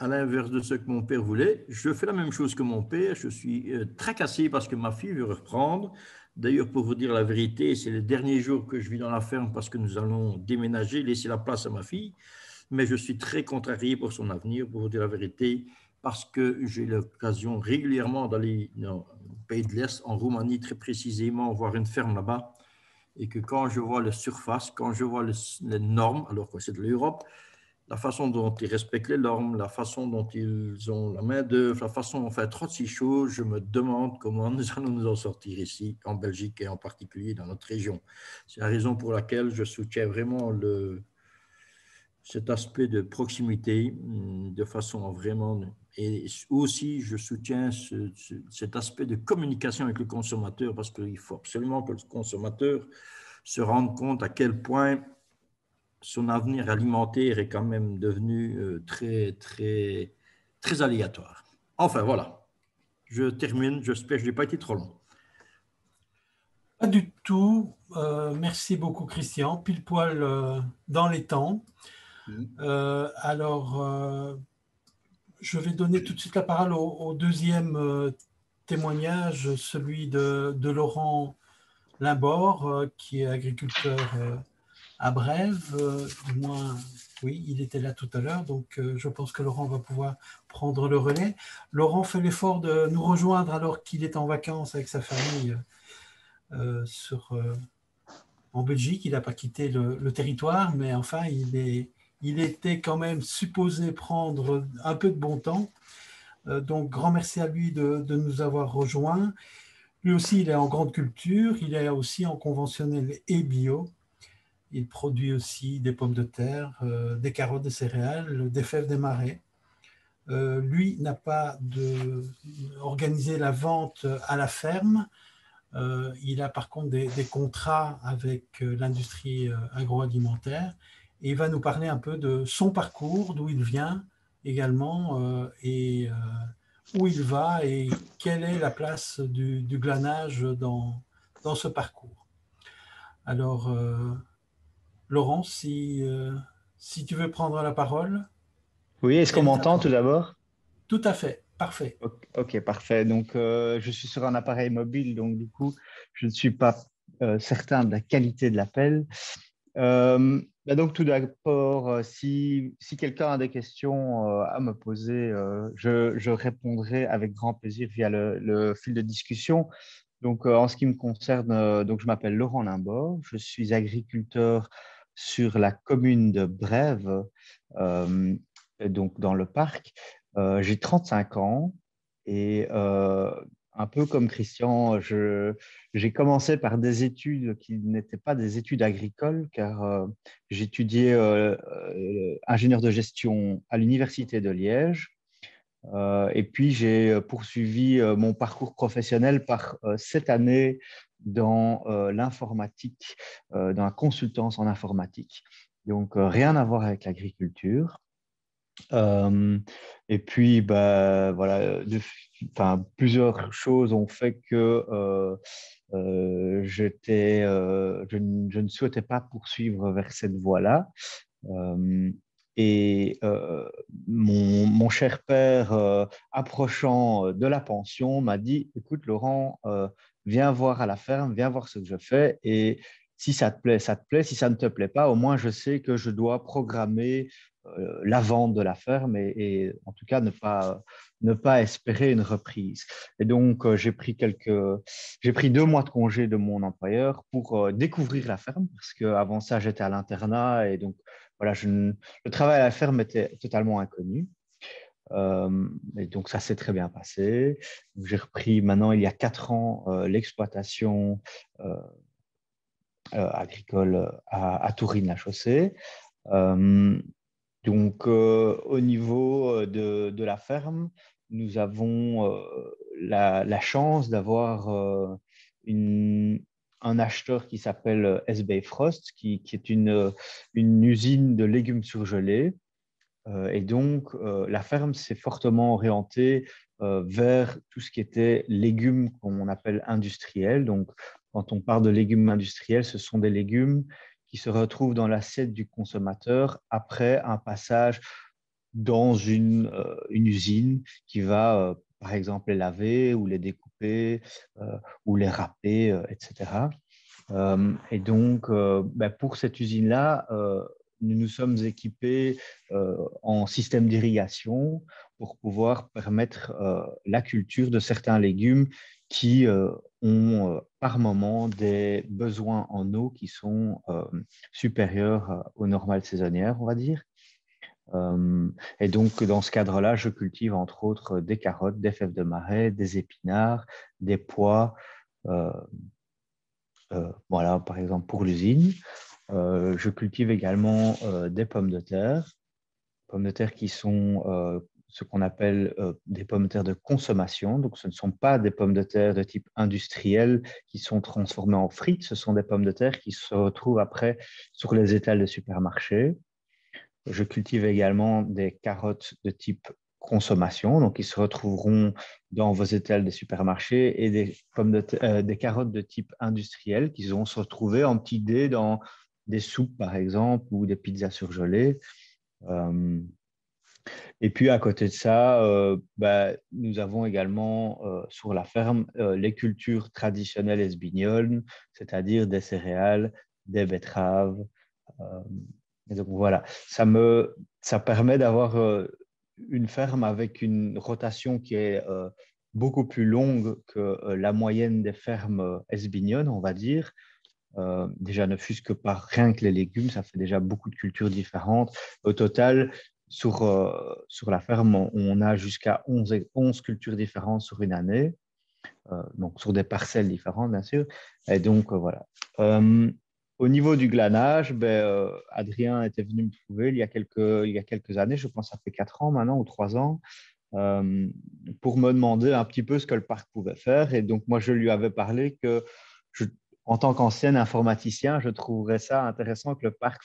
à l'inverse de ce que mon père voulait, je fais la même chose que mon père. Je suis tracassé parce que ma fille veut reprendre. D'ailleurs, pour vous dire la vérité, c'est les derniers jours que je vis dans la ferme parce que nous allons déménager, laisser la place à ma fille. Mais je suis très contrarié pour son avenir, pour vous dire la vérité, parce que j'ai l'occasion régulièrement d'aller dans le pays de l'Est, en Roumanie très précisément, voir une ferme là-bas. Et que quand je vois les surfaces, quand je vois les normes, alors que c'est de l'Europe, la façon dont ils respectent les normes, la façon dont ils ont la main-d'œuvre, la façon dont on fait 36 choses, je me demande comment nous allons nous en sortir ici, en Belgique et en particulier dans notre région. C'est la raison pour laquelle je soutiens vraiment cet aspect de proximité de façon à vraiment... Et aussi, je soutiens cet aspect de communication avec le consommateur parce qu'il faut absolument que le consommateur se rende compte à quel point son avenir alimentaire est quand même devenu très, très, très aléatoire. Enfin, voilà. Je termine. J'espère que je n'ai pas été trop long. Pas du tout. Merci beaucoup, Christian. Pile poil dans les temps. Alors, je vais donner tout de suite la parole au deuxième témoignage, celui de Laurent Limbord, qui est agriculteur à Brève. Du moins, oui, il était là tout à l'heure, donc je pense que Laurent va pouvoir prendre le relais. Laurent fait l'effort de nous rejoindre alors qu'il est en vacances avec sa famille en Belgique. Il n'a pas quitté le territoire, mais enfin, il était quand même supposé prendre un peu de bon temps. Donc, grand merci à lui de nous avoir rejoints. Lui aussi, il est en grande culture, il est aussi en conventionnel et bio. Il produit aussi des pommes de terre, des carottes, des céréales, des fèves des marais. Lui n'a pas organisé la vente à la ferme. Il a par contre des contrats avec l'industrie agroalimentaire et il va nous parler un peu de son parcours, d'où il vient également et où il va et quelle est la place du glanage dans ce parcours. Alors, Laurent, si tu veux prendre la parole. Oui, est-ce qu'on m'entend tout d'abord? Tout à fait, parfait. Ok, parfait. Donc, je suis sur un appareil mobile, donc du coup, je ne suis pas certain de la qualité de l'appel. Donc, tout d'abord, si quelqu'un a des questions à me poser, je répondrai avec grand plaisir via le fil de discussion. Donc, en ce qui me concerne, donc, je m'appelle Laurent Limbord, je suis agriculteur sur la commune de Brève, donc dans le parc. J'ai 35 ans et un peu comme Christian, j'ai commencé par des études qui n'étaient pas des études agricoles, car j'étudiais ingénieur de gestion à l'Université de Liège. Et puis, j'ai poursuivi mon parcours professionnel par 7 années dans l'informatique, dans la consultance en informatique. Donc, rien à voir avec l'agriculture. Et puis, bah, voilà, plusieurs choses ont fait que je ne souhaitais pas poursuivre vers cette voie-là. Et mon cher père, approchant de la pension, m'a dit, écoute Laurent, viens voir à la ferme, viens voir ce que je fais. Et si ça te plaît, ça te plaît. Si ça ne te plaît pas, au moins je sais que je dois programmer la vente de la ferme et en tout cas ne pas espérer une reprise. Et donc, j'ai pris 2 mois de congé de mon employeur pour découvrir la ferme parce qu'avant ça, j'étais à l'internat et donc, voilà, le travail à la ferme était totalement inconnu. Et donc, ça s'est très bien passé. J'ai repris maintenant, il y a 4 ans, l'exploitation agricole à Tourine-la-Chaussée. Donc, au niveau de la ferme, nous avons la chance d'avoir un acheteur qui s'appelle SB Frost, qui est une usine de légumes surgelés. Et donc, la ferme s'est fortement orientée vers tout ce qui était légumes qu'on appelle industriels. Donc, quand on parle de légumes industriels, ce sont des légumes qui se retrouvent dans l'assiette du consommateur après un passage dans une usine qui va, par exemple, les laver ou les découper ou les râper, etc. Et donc, pour cette usine-là, nous nous sommes équipés en système d'irrigation pour pouvoir permettre la culture de certains légumes qui ont par moment des besoins en eau qui sont supérieurs aux normales saisonnières, on va dire. Et donc, dans ce cadre-là, je cultive entre autres des carottes, des fèves de marais, des épinards, des pois. Voilà, par exemple, pour l'usine. Je cultive également des pommes de terre qui sont ce qu'on appelle des pommes de terre de consommation. Donc, ce ne sont pas des pommes de terre de type industriel qui sont transformées en frites, ce sont des pommes de terre qui se retrouvent après sur les étals des supermarchés. Je cultive également des carottes de type consommation, donc ils se retrouveront dans vos étals des supermarchés, et des carottes de type industriel qui vont se retrouver en petits dés dans des soupes, par exemple, ou des pizzas surgelées. Et puis, à côté de ça, nous avons également sur la ferme les cultures traditionnelles esbignolles, c'est-à-dire des céréales, des betteraves. Et donc, voilà, ça permet d'avoir une ferme avec une rotation qui est beaucoup plus longue que la moyenne des fermes esbignonnes, on va dire. Déjà, ne fût-ce que par rien que les légumes, ça fait déjà beaucoup de cultures différentes. Au total, sur la ferme, on a jusqu'à 11 cultures différentes sur une année, donc sur des parcelles différentes, bien sûr. Et donc, voilà. Au niveau du glanage, Adrien était venu me trouver il y a quelques années, je pense que ça fait 4 ans maintenant ou 3 ans, pour me demander un petit peu ce que le parc pouvait faire. Et donc, moi, je lui avais parlé que en tant qu'ancien informaticien, je trouverais ça intéressant que le parc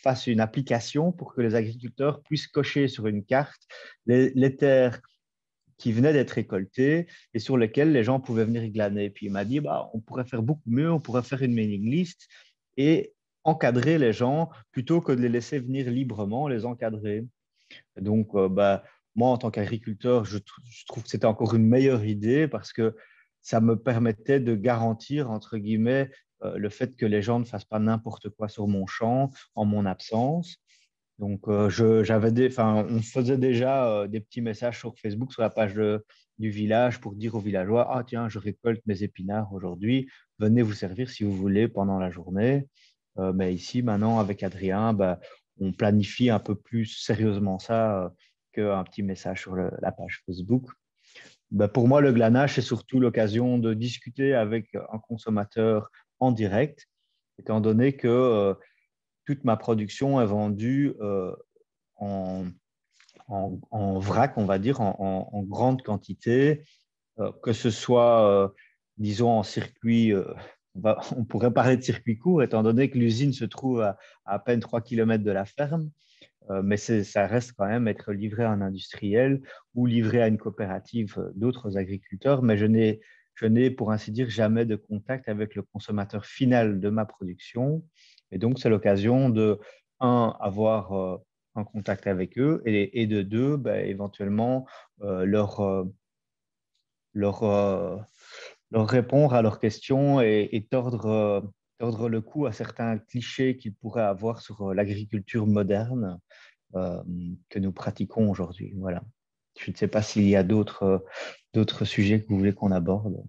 fasse une application pour que les agriculteurs puissent cocher sur une carte les terres qui venaient d'être récoltées et sur lesquelles les gens pouvaient venir glaner. Puis il m'a dit, on pourrait faire beaucoup mieux, on pourrait faire une mailing list et encadrer les gens plutôt que de les laisser venir librement, les encadrer. Donc, moi, en tant qu'agriculteur, je trouve que c'était encore une meilleure idée parce que ça me permettait de garantir, entre guillemets, le fait que les gens ne fassent pas n'importe quoi sur mon champ en mon absence. Donc, on faisait déjà des petits messages sur Facebook, sur la page du village pour dire aux villageois, ah tiens, je récolte mes épinards aujourd'hui, venez vous servir si vous voulez pendant la journée. Mais ici, maintenant, avec Adrien, on planifie un peu plus sérieusement ça qu'un petit message sur la page Facebook. Pour moi, le glanage, c'est surtout l'occasion de discuter avec un consommateur en direct, étant donné que toute ma production est vendue en vrac, on va dire, en grande quantité, que ce soit, disons, en circuit, on pourrait parler de circuit court, étant donné que l'usine se trouve à peine 3 km de la ferme, mais ça reste quand même être livré à un industriel ou livré à une coopérative d'autres agriculteurs, mais je n'ai, pour ainsi dire, jamais de contact avec le consommateur final de ma production. Et donc, c'est l'occasion de, avoir un contact avec eux et de deux, éventuellement, leur répondre à leurs questions et tordre le cou à certains clichés qu'ils pourraient avoir sur l'agriculture moderne que nous pratiquons aujourd'hui. Voilà. Je ne sais pas s'il y a d'autres sujets que vous voulez qu'on aborde.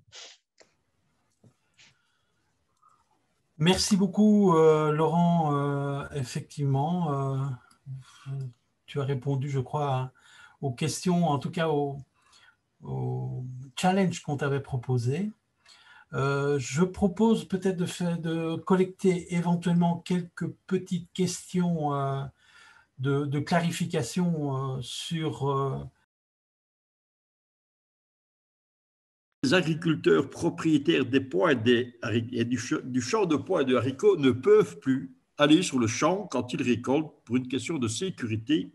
Merci beaucoup, Laurent. Effectivement, tu as répondu, je crois, aux questions, en tout cas au challenge qu'on t'avait proposé. Je propose peut-être de collecter éventuellement quelques petites questions de clarification sur... Les agriculteurs propriétaires des pois et du champ de pois et de haricots ne peuvent plus aller sur le champ quand ils récoltent pour une question de sécurité.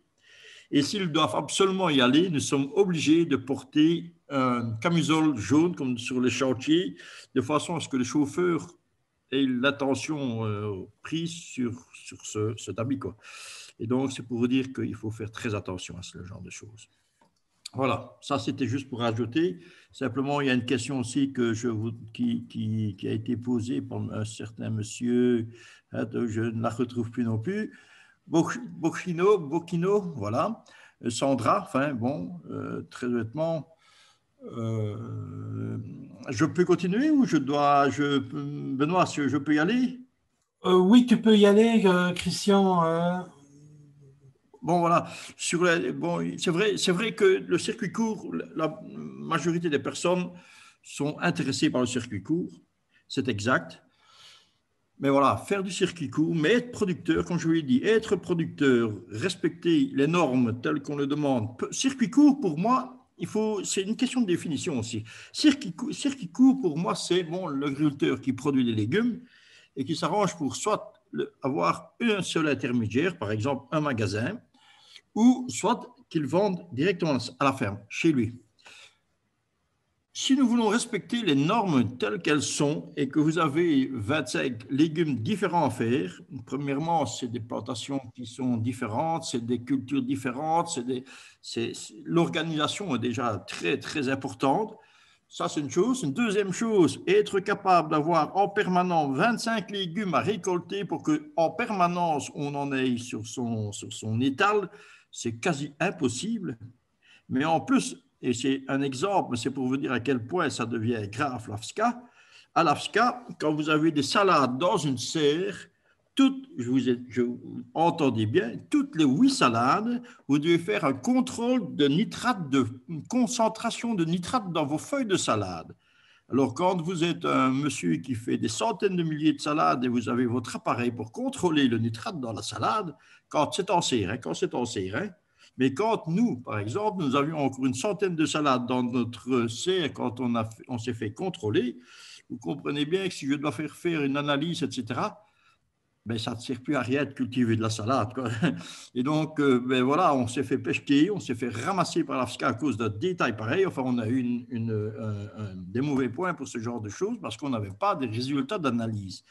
Et s'ils doivent absolument y aller, nous sommes obligés de porter un camisole jaune comme sur les chantiers, de façon à ce que les chauffeurs aient l'attention prise sur cet habit, quoi. Et donc, c'est pour vous dire qu'il faut faire très attention à ce genre de choses. Voilà, ça c'était juste pour ajouter. Simplement, il y a une question aussi qui a été posée par un certain monsieur, je ne la retrouve plus non plus, Bocchino, voilà. Sandra, enfin bon, très honnêtement, je peux continuer ou Benoît, je peux y aller? Oui, tu peux y aller, Christian. Bon, voilà. C'est vrai que le circuit court, la majorité des personnes sont intéressées par le circuit court, c'est exact. Mais voilà, faire du circuit court, mais être producteur, comme je vous l'ai dit, être producteur, respecter les normes telles qu'on le demande. Circuit court, pour moi, c'est une question de définition aussi. Circuit court, pour moi, c'est l'agriculteur qui produit des légumes et qui s'arrange pour soit avoir un seul intermédiaire, par exemple un magasin, ou soit qu'il vende directement à la ferme, chez lui. Si nous voulons respecter les normes telles qu'elles sont et que vous avez 25 légumes différents à faire, premièrement, c'est des plantations qui sont différentes, c'est des cultures différentes, l'organisation est déjà très, très importante. Ça, c'est une chose. Une deuxième chose, être capable d'avoir en permanence 25 légumes à récolter pour qu'en permanence, on en ait sur son étal, c'est quasi impossible. Mais en plus, et c'est un exemple, c'est pour vous dire à quel point ça devient grave, l'AFSCA. À l'AFSCA, quand vous avez des salades dans une serre, entendez bien, toutes les 8 salades, vous devez faire un contrôle de nitrate, de concentration de nitrate dans vos feuilles de salade. Alors, quand vous êtes un monsieur qui fait des centaines de milliers de salades et vous avez votre appareil pour contrôler le nitrate dans la salade, quand c'est en serre, mais quand nous, par exemple, nous avions encore une centaine de salades dans notre serre, quand on s'est fait contrôler, vous comprenez bien que si je dois faire une analyse, etc., ça ne sert plus à rien de cultiver de la salade, quoi. Et donc, voilà, on s'est fait pêcher, on s'est fait ramasser par l'AFSCA à cause d'un détail pareil. Enfin, on a eu des mauvais points pour ce genre de choses parce qu'on n'avait pas de résultats d'analyse.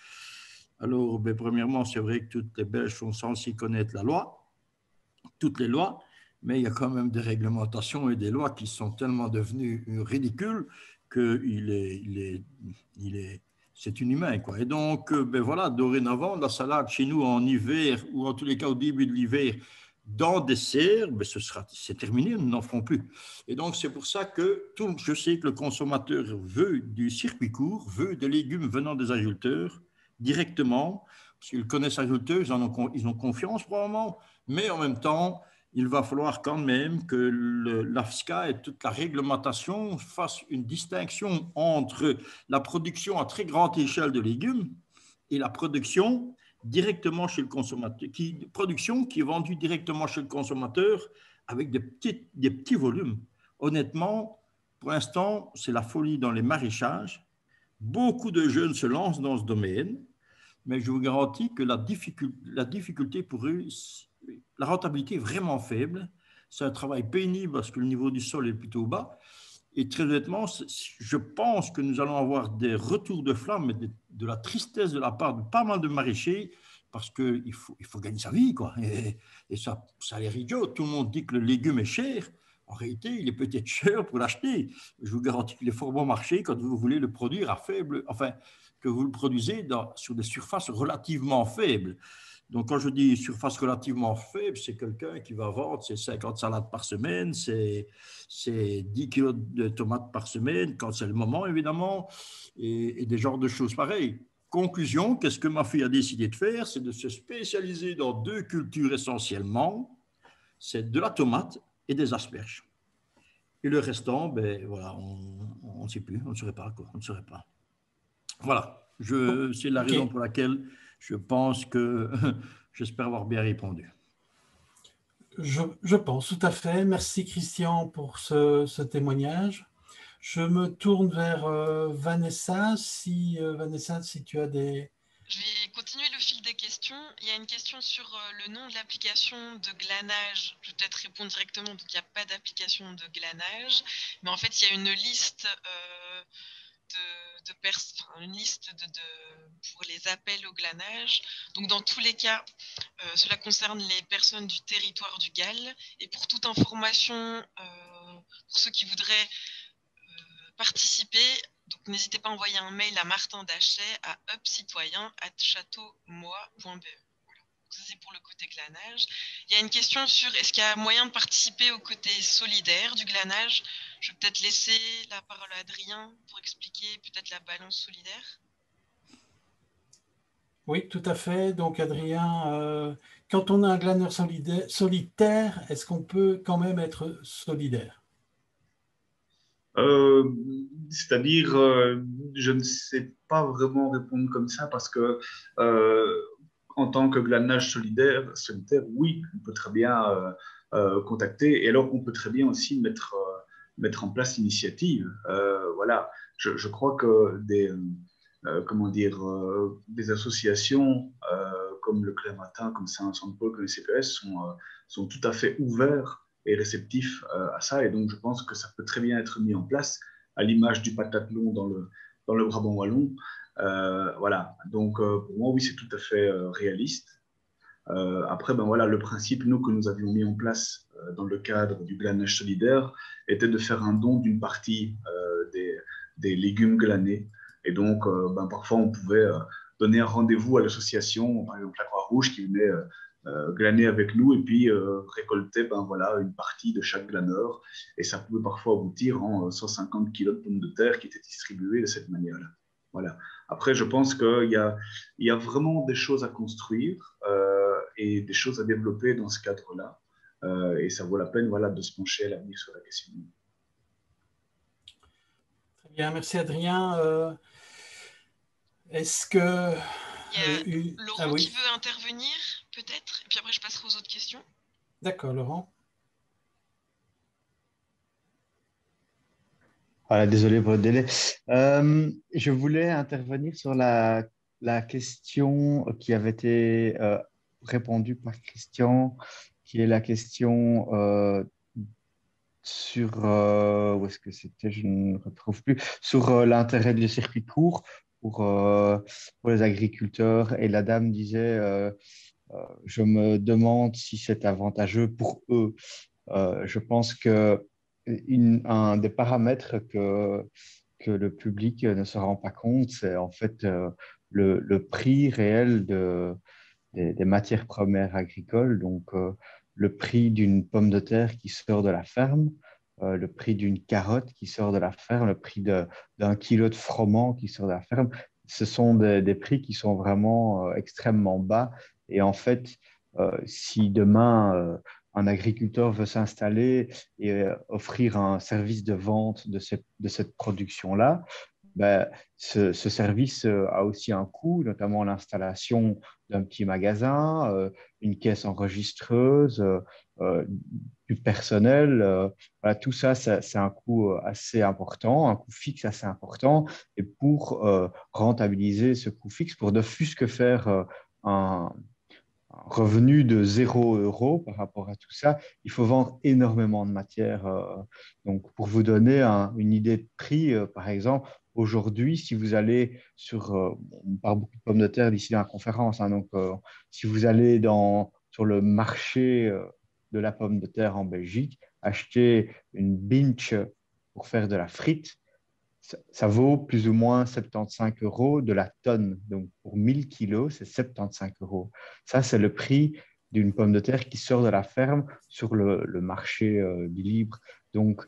Alors, premièrement, c'est vrai que toutes les Belges sont censés connaître la loi, toutes les lois, mais il y a quand même des réglementations et des lois qui sont tellement devenues ridicules que c'est inhumain, quoi. Et donc, voilà, dorénavant, la salade chez nous en hiver, ou en tous les cas au début de l'hiver, dans des serres, c'est terminé, nous n'en ferons plus. Et donc, c'est pour ça que je sais que le consommateur veut du circuit court, veut des légumes venant des agriculteurs directement, parce qu'ils connaissent les agriculteurs, ils ont confiance probablement, mais en même temps, il va falloir quand même que l'AFSCA et toute la réglementation fassent une distinction entre la production à très grande échelle de légumes et la production directement chez le consommateur, production qui est vendue directement chez le consommateur avec des petits volumes. Honnêtement, pour l'instant, c'est la folie dans les maraîchages. Beaucoup de jeunes se lancent dans ce domaine, mais je vous garantis que la difficulté pour eux, la rentabilité est vraiment faible. C'est un travail pénible parce que le niveau du sol est plutôt bas. Et très honnêtement, je pense que nous allons avoir des retours de flamme, de la tristesse de la part de pas mal de maraîchers, parce qu'il faut gagner sa vie, quoi. Et ça a l'air idiot. Tout le monde dit que le légume est cher. En réalité, il est peut-être cher pour l'acheter. Je vous garantis qu'il est fort bon marché quand vous voulez le produire à faible, enfin, que vous le produisez sur des surfaces relativement faibles. Donc, quand je dis surface relativement faible, c'est quelqu'un qui va vendre ses 50 salades par semaine, c'est 10 kilos de tomates par semaine, quand c'est le moment, évidemment, et des genres de choses pareilles. Conclusion, qu'est-ce que ma fille a décidé de faire? C'est de se spécialiser dans 2 cultures essentiellement, c'est de la tomate et des asperges. Et le restant, ben voilà, on ne sait plus, on ne saurait pas, quoi, on ne saurait pas. Voilà, c'est la raison pour laquelle je pense que j'espère avoir bien répondu. Je pense, tout à fait. Merci Christian pour ce témoignage. Je me tourne vers Vanessa. Vanessa, si tu as des... Je vais continuer le fil des questions. Il y a une question sur le nom de l'application de glanage. Je vais peut-être répondre directement, donc il n'y a pas d'application de glanage. Mais en fait, il y a une liste une liste pour les appels au glanage. Donc dans tous les cas, cela concerne les personnes du territoire du Galles. Et pour toute information, pour ceux qui voudraient participer, donc n'hésitez pas à envoyer un mail à Martin Dachet à upcitoyen@châteaumois.be. Voilà. Ça c'est pour le côté glanage. Il y a une question sur est-ce qu'il y a moyen de participer au côté solidaire du glanage. Je vais peut-être laisser la parole à Adrien pour expliquer peut-être la balance solidaire. Oui, tout à fait. Donc Adrien, quand on a un glaneur solitaire, est-ce qu'on peut quand même être solidaire? C'est-à-dire, je ne sais pas vraiment répondre comme ça parce que en tant que glanage solitaire, oui, on peut très bien contacter et alors on peut très bien aussi mettre en place l'initiative. Voilà, je crois que des associations comme le Clair Matin, comme Saint-Paul, comme le CPS sont tout à fait ouverts et réceptifs à ça. Et donc, je pense que ça peut très bien être mis en place à l'image du patathlon dans le Brabant wallon. Voilà. Donc, pour moi, oui, c'est tout à fait réaliste. Après, ben voilà, le principe, nous, que nous avions mis en place dans le cadre du glanage solidaire, était de faire un don d'une partie des légumes glanés. Et donc, parfois, on pouvait donner un rendez-vous à l'association, par exemple la Croix-Rouge, qui venait glaner avec nous et puis récolter une partie de chaque glaneur. Et ça pouvait parfois aboutir en 150 kilos de pommes de terre qui étaient distribuées de cette manière-là. Voilà. Après, je pense qu'il y a vraiment des choses à construire et des choses à développer dans ce cadre-là. Et ça vaut la peine de se pencher à l'avenir sur la question. Très bien, merci Adrien. Est-ce que... Il y a Laurent qui veut intervenir, peut-être, et puis après je passerai aux autres questions. D'accord, Laurent. Voilà, désolé pour le délai. Je voulais intervenir sur la question qui avait été répondue par Christian, qui est la question sur, où est-ce que c'était, je ne retrouve plus, sur l'intérêt du circuit court pour les agriculteurs. Et la dame disait, je me demande si c'est avantageux pour eux. Je pense que un des paramètres que le public ne se rend pas compte, c'est en fait le prix réel des matières premières agricoles. Donc, le prix d'une pomme de terre qui sort de la ferme, le prix d'une carotte qui sort de la ferme, le prix d'un kilo de froment qui sort de la ferme. Ce sont des prix qui sont vraiment extrêmement bas. Et en fait, si demain un agriculteur veut s'installer et offrir un service de vente de cette production-là, ce service a aussi un coût, notamment l'installation d'un petit magasin, une caisse enregistreuse, du personnel. Voilà, tout ça, c'est un coût assez important, un coût fixe assez important. Et pour rentabiliser ce coût fixe, pour ne fût-ce que faire un revenu de 0 € par rapport à tout ça, il faut vendre énormément de matière. Donc, pour vous donner une idée de prix, par exemple, aujourd'hui, si vous allez on parle beaucoup de pommes de terre d'ici dans la conférence, hein, donc si vous allez sur le marché de la pomme de terre en Belgique, acheter une binge pour faire de la frite, ça vaut plus ou moins 75 € de la tonne. Donc, pour 1000 kilos, c'est 75 €. Ça, c'est le prix d'une pomme de terre qui sort de la ferme sur le marché du libre. Donc,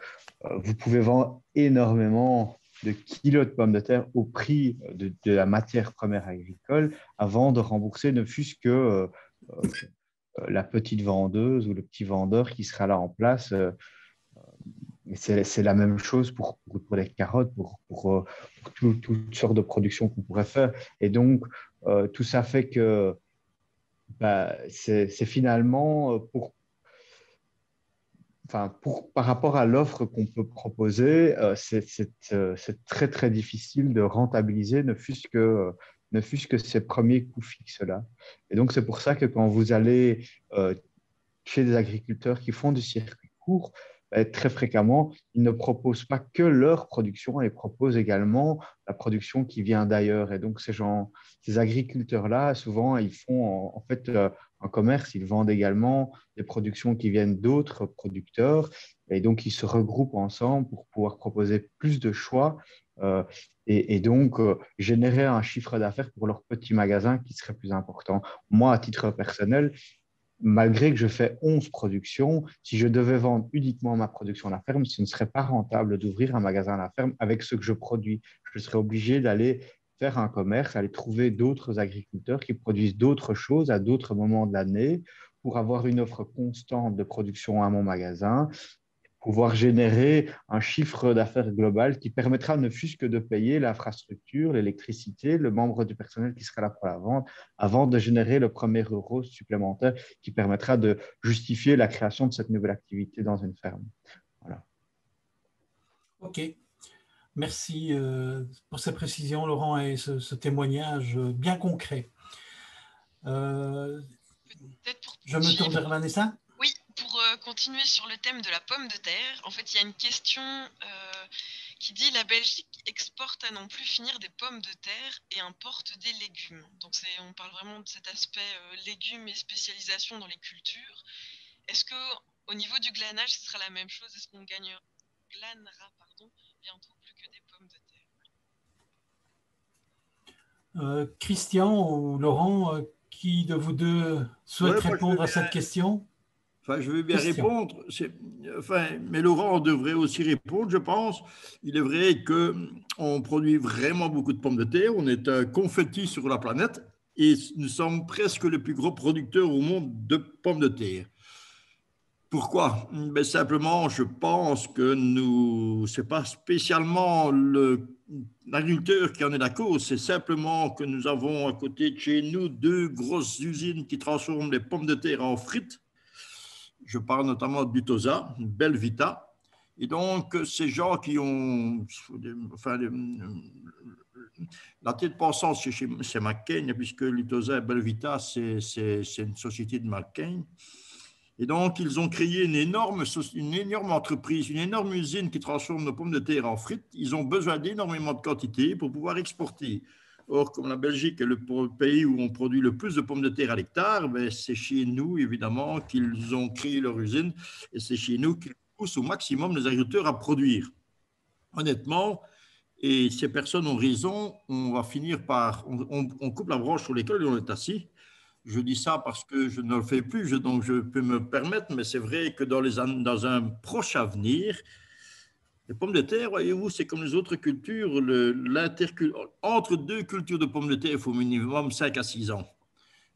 vous pouvez vendre énormément de kilos de pommes de terre au prix de la matière première agricole avant de rembourser ne fût-ce que la petite vendeuse ou le petit vendeur qui sera là en place. C'est la même chose pour les carottes, pour toutes sortes de productions qu'on pourrait faire. Et donc, tout ça fait que c'est finalement, par rapport à l'offre qu'on peut proposer, c'est très, très difficile de rentabiliser, ne fût-ce que ces premiers coûts fixes-là. Et donc, c'est pour ça que quand vous allez chez des agriculteurs qui font du circuit court, très fréquemment, ils ne proposent pas que leur production, ils proposent également la production qui vient d'ailleurs. Et donc, ces agriculteurs-là, souvent, ils font en fait un commerce, ils vendent également des productions qui viennent d'autres producteurs. Et donc, ils se regroupent ensemble pour pouvoir proposer plus de choix et donc générer un chiffre d'affaires pour leur petit magasin qui serait plus important. Moi, à titre personnel, malgré que je fais 11 productions, si je devais vendre uniquement ma production à la ferme, ce ne serait pas rentable d'ouvrir un magasin à la ferme avec ce que je produis. Je serais obligé d'aller faire un commerce, aller trouver d'autres agriculteurs qui produisent d'autres choses à d'autres moments de l'année pour avoir une offre constante de production à mon magasin, pouvoir générer un chiffre d'affaires global qui permettra ne fût-ce que de payer l'infrastructure, l'électricité, le membre du personnel qui sera là pour la vente, avant de générer le premier euro supplémentaire qui permettra de justifier la création de cette nouvelle activité dans une ferme. Voilà. OK. Merci pour ces précisions, Laurent, et ce témoignage bien concret. Je me tourne vers Vanessa. Oui, pour continuer sur le thème de la pomme de terre, en fait, il y a une question qui dit « La Belgique exporte à n'en plus finir des pommes de terre et importe des légumes ». Donc, on parle vraiment de cet aspect légumes et spécialisation dans les cultures. Est-ce qu'au niveau du glanage, ce sera la même chose? Est-ce qu'on glanera bientôt plus que des pommes de terre? Christian ou Laurent, qui de vous deux souhaite répondre à cette question? Je vais bien répondre, mais Laurent devrait aussi répondre, je pense. Il est vrai qu'on produit vraiment beaucoup de pommes de terre, on est un confetti sur la planète et nous sommes presque le plus gros producteur au monde de pommes de terre. Pourquoi? Simplement, je pense que ce n'est pas spécialement l'agriculteur qui en est la cause, c'est simplement que nous avons à côté de chez nous 2 grosses usines qui transforment les pommes de terre en frites. Je parle notamment d'Utosa, Belvita. Et donc, ces gens qui ont la tête pensante c'est McCain, puisque l'Utosa et Belvita, c'est une société de McCain. Et donc, ils ont créé une énorme entreprise, une énorme usine qui transforme nos pommes de terre en frites. Ils ont besoin d'énormément de quantité pour pouvoir exporter. Or, comme la Belgique est le pays où on produit le plus de pommes de terre à l'hectare, c'est chez nous, évidemment, qu'ils ont créé leur usine et c'est chez nous qu'ils poussent au maximum les agriculteurs à produire. Honnêtement, et ces personnes ont raison, on va finir par… On coupe la branche sur laquelle on est assis. Je dis ça parce que je ne le fais plus, donc je peux me permettre, mais c'est vrai que dans un proche avenir, les pommes de terre, voyez-vous, c'est comme les autres cultures. Entre 2 cultures de pommes de terre, il faut minimum 5 à 6 ans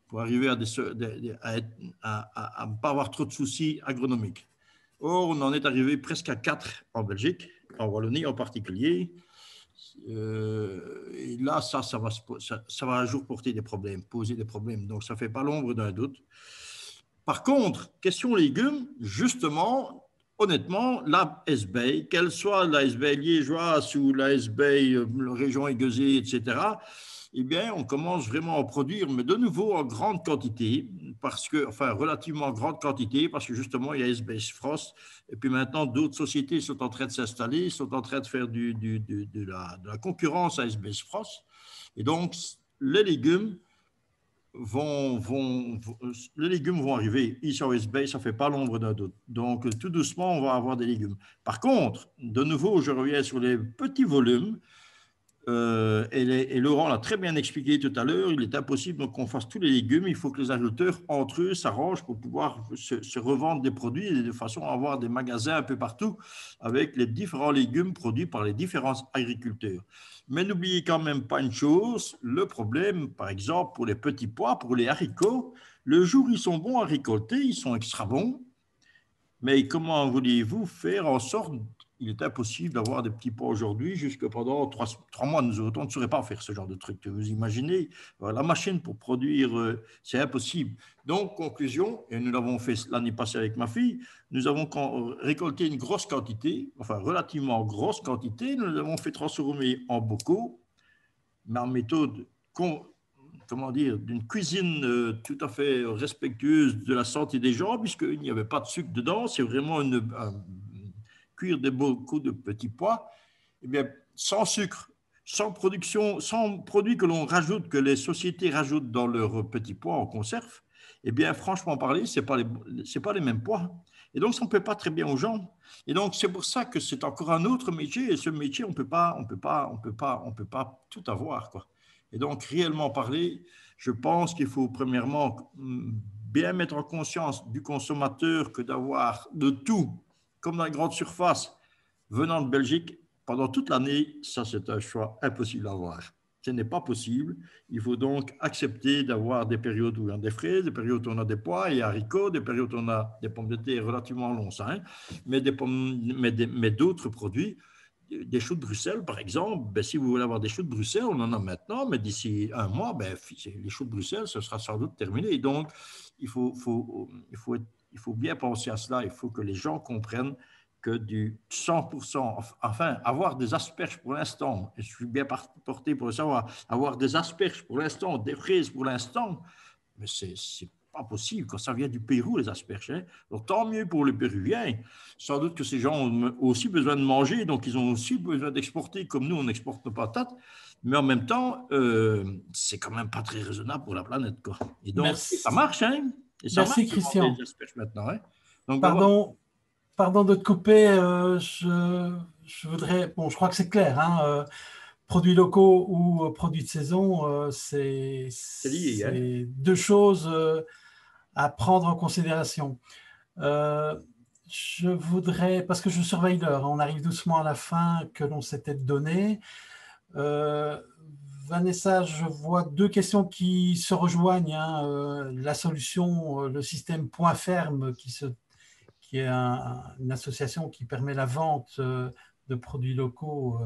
pour arriver à ne pas avoir trop de soucis agronomiques. Or, on en est arrivé presque à 4 en Belgique, en Wallonie en particulier. Et là, ça va un jour poser des problèmes. Donc, ça ne fait pas l'ombre d'un doute. Par contre, question légumes, justement, honnêtement, la SBEI, qu'elle soit la SBEI liégeoise ou la SBEI région aiguësée, etc., eh bien, on commence vraiment à produire, mais de nouveau en grande quantité, enfin relativement grande quantité, parce que justement, il y a SBS Frost, et puis maintenant, d'autres sociétés sont en train de s'installer, sont en train de faire de la concurrence à SBS Frost. Et donc, les légumes les légumes vont arriver. Ici au SBEI, ça ne fait pas l'ombre d'un doute. Donc, tout doucement, on va avoir des légumes. Par contre, de nouveau, je reviens sur les petits volumes. Et Laurent l'a très bien expliqué tout à l'heure, il est impossible qu'on fasse tous les légumes, il faut que les agriculteurs entre eux s'arrangent pour pouvoir se revendre des produits et de façon à avoir des magasins un peu partout avec les différents légumes produits par les différents agriculteurs. Mais n'oubliez quand même pas une chose, le problème, par exemple, pour les petits pois, pour les haricots, le jour où ils sont bons à récolter, ils sont extra bons, mais comment voulez-vous faire en sorte, il est impossible d'avoir des petits pois aujourd'hui, jusque pendant 3 mois, nous autres, on ne saurait pas faire ce genre de truc. Vous imaginez, la machine pour produire, c'est impossible. Donc, conclusion, et nous l'avons fait l'année passée avec ma fille, nous avons récolté une grosse quantité, enfin relativement grosse quantité, nous l'avons fait transformer en bocaux, mais en méthode comment dire, d'une cuisine tout à fait respectueuse de la santé des gens, puisqu'il n'y avait pas de sucre dedans, c'est vraiment cuire des bocaux de petits pois, eh bien, sans sucre, sans production, sans produits que l'on rajoute, que les sociétés rajoutent dans leurs petits pois en conserve, eh bien, franchement parler, c'est pas les mêmes pois. Et donc, ça ne plaît pas très bien aux gens. Et donc, c'est pour ça que c'est encore un autre métier, et ce métier, on peut pas tout avoir, quoi. Et donc, réellement parler, je pense qu'il faut premièrement bien mettre en conscience du consommateur que d'avoir de tout, comme dans les grandes surfaces, venant de Belgique, pendant toute l'année, ça c'est un choix impossible à avoir. Ce n'est pas possible. Il faut donc accepter d'avoir des périodes où on a des fraises, des périodes où on a des pois et haricots, des périodes où on a des pommes de terre relativement longs, mais d'autres produits. Des choux de Bruxelles, par exemple, ben, si vous voulez avoir des choux de Bruxelles, on en a maintenant, mais d'ici un mois, ben, les choux de Bruxelles, ce sera sans doute terminé. Donc, il faut bien penser à cela. Il faut que les gens comprennent que du 100%, enfin, avoir des asperges pour l'instant, et je suis bien porté pour le savoir, avoir des asperges pour l'instant, des fraises pour l'instant, mais c'est pas possible quand ça vient du Pérou, les asperges. Donc, tant mieux pour les Péruviens. Sans doute que ces gens ont aussi besoin de manger, donc ils ont aussi besoin d'exporter, comme nous, on exporte nos patates. Mais en même temps, c'est quand même pas très raisonnable pour la planète, quoi. Et donc, ça marche, hein? Et ça Merci, marche, Christian. les asperges maintenant, hein? Donc, pardon de te couper. Je voudrais... Bon, je crois que c'est clair, hein, produits locaux ou produits de saison, c'est lié, hein? deux choses à prendre en considération. Je voudrais, parce que je surveille l'heure, on arrive doucement à la fin que l'on s'était donné. Vanessa, je vois deux questions qui se rejoignent, hein. La solution, le système Point Ferme, qui est une association qui permet la vente de produits locaux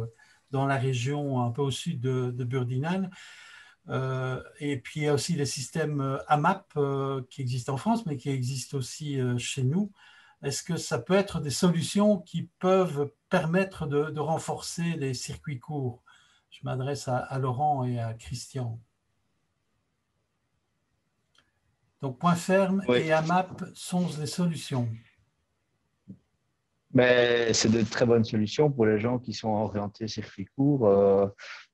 dans la région un peu au sud de Burdinal. Et puis il y a aussi les systèmes AMAP qui existent en France, mais qui existent aussi chez nous. Est-ce que ça peut être des solutions qui peuvent permettre de renforcer les circuits courts? Je m'adresse à Laurent et à Christian. Donc Point Ferme et AMAP sont des solutions. Mais c'est de très bonnes solutions pour les gens qui sont orientés circuit court.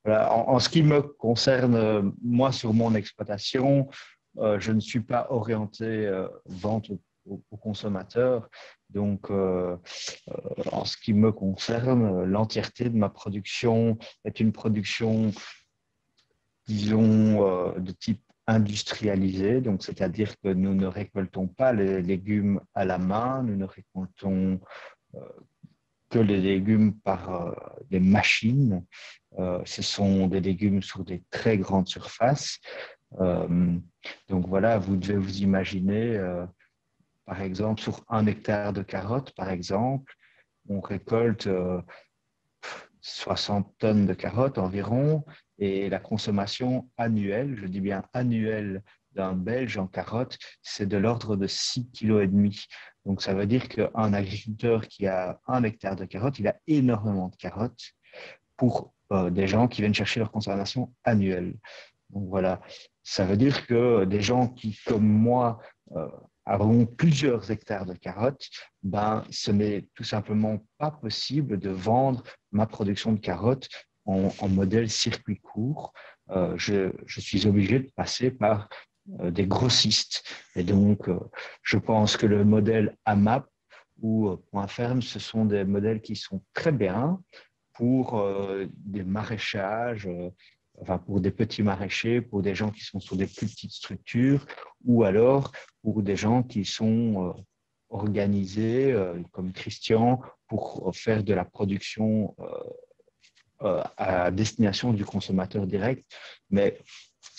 Voilà. En ce qui me concerne, moi, sur mon exploitation, je ne suis pas orienté vente aux consommateurs. Donc, en ce qui me concerne, l'entièreté de ma production est une production, disons, de type industrialisé. Donc, c'est-à-dire que nous ne récoltons pas les légumes à la main, nous ne récoltons que les légumes par des machines. Ce sont des légumes sur des très grandes surfaces. Donc voilà, vous devez vous imaginer, par exemple, sur 1 hectare de carottes, par exemple, on récolte 60 tonnes de carottes environ, et la consommation annuelle, je dis bien annuelle, d'un Belge en carottes, c'est de l'ordre de 6,5 kg. Donc, ça veut dire qu'un agriculteur qui a 1 hectare de carottes, il a énormément de carottes pour des gens qui viennent chercher leur consommation annuelle. Donc, voilà. Ça veut dire que des gens qui, comme moi, avons plusieurs hectares de carottes, ce n'est tout simplement pas possible de vendre ma production de carottes en modèle circuit court. Je suis obligé de passer par des grossistes. Et donc, je pense que le modèle AMAP ou Point Ferme, ce sont des modèles qui sont très bien pour des maraîchages, pour des petits maraîchers, pour des gens qui sont sur des plus petites structures, ou alors pour des gens qui sont organisés, comme Christian, pour faire de la production à destination du consommateur direct. Mais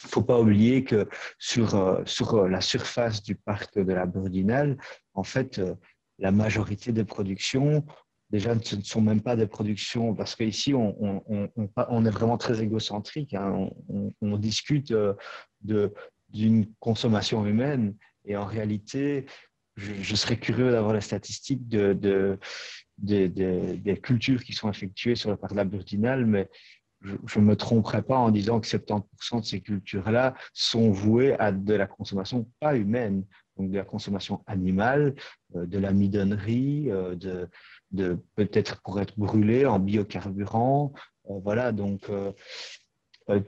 il ne faut pas oublier que sur la surface du parc de la Burdinale, en fait, la majorité des productions, déjà, ce ne sont même pas des productions, parce qu'ici, on est vraiment très égocentrique. Hein, on discute d'une consommation humaine, et en réalité, je serais curieux d'avoir les statistiques des cultures qui sont effectuées sur le parc de la Burdinale, mais je ne me tromperai pas en disant que 70% de ces cultures-là sont vouées à de la consommation pas humaine, donc de la consommation animale, de la midonnerie, de peut-être pour être brûlé en biocarburant. Voilà, donc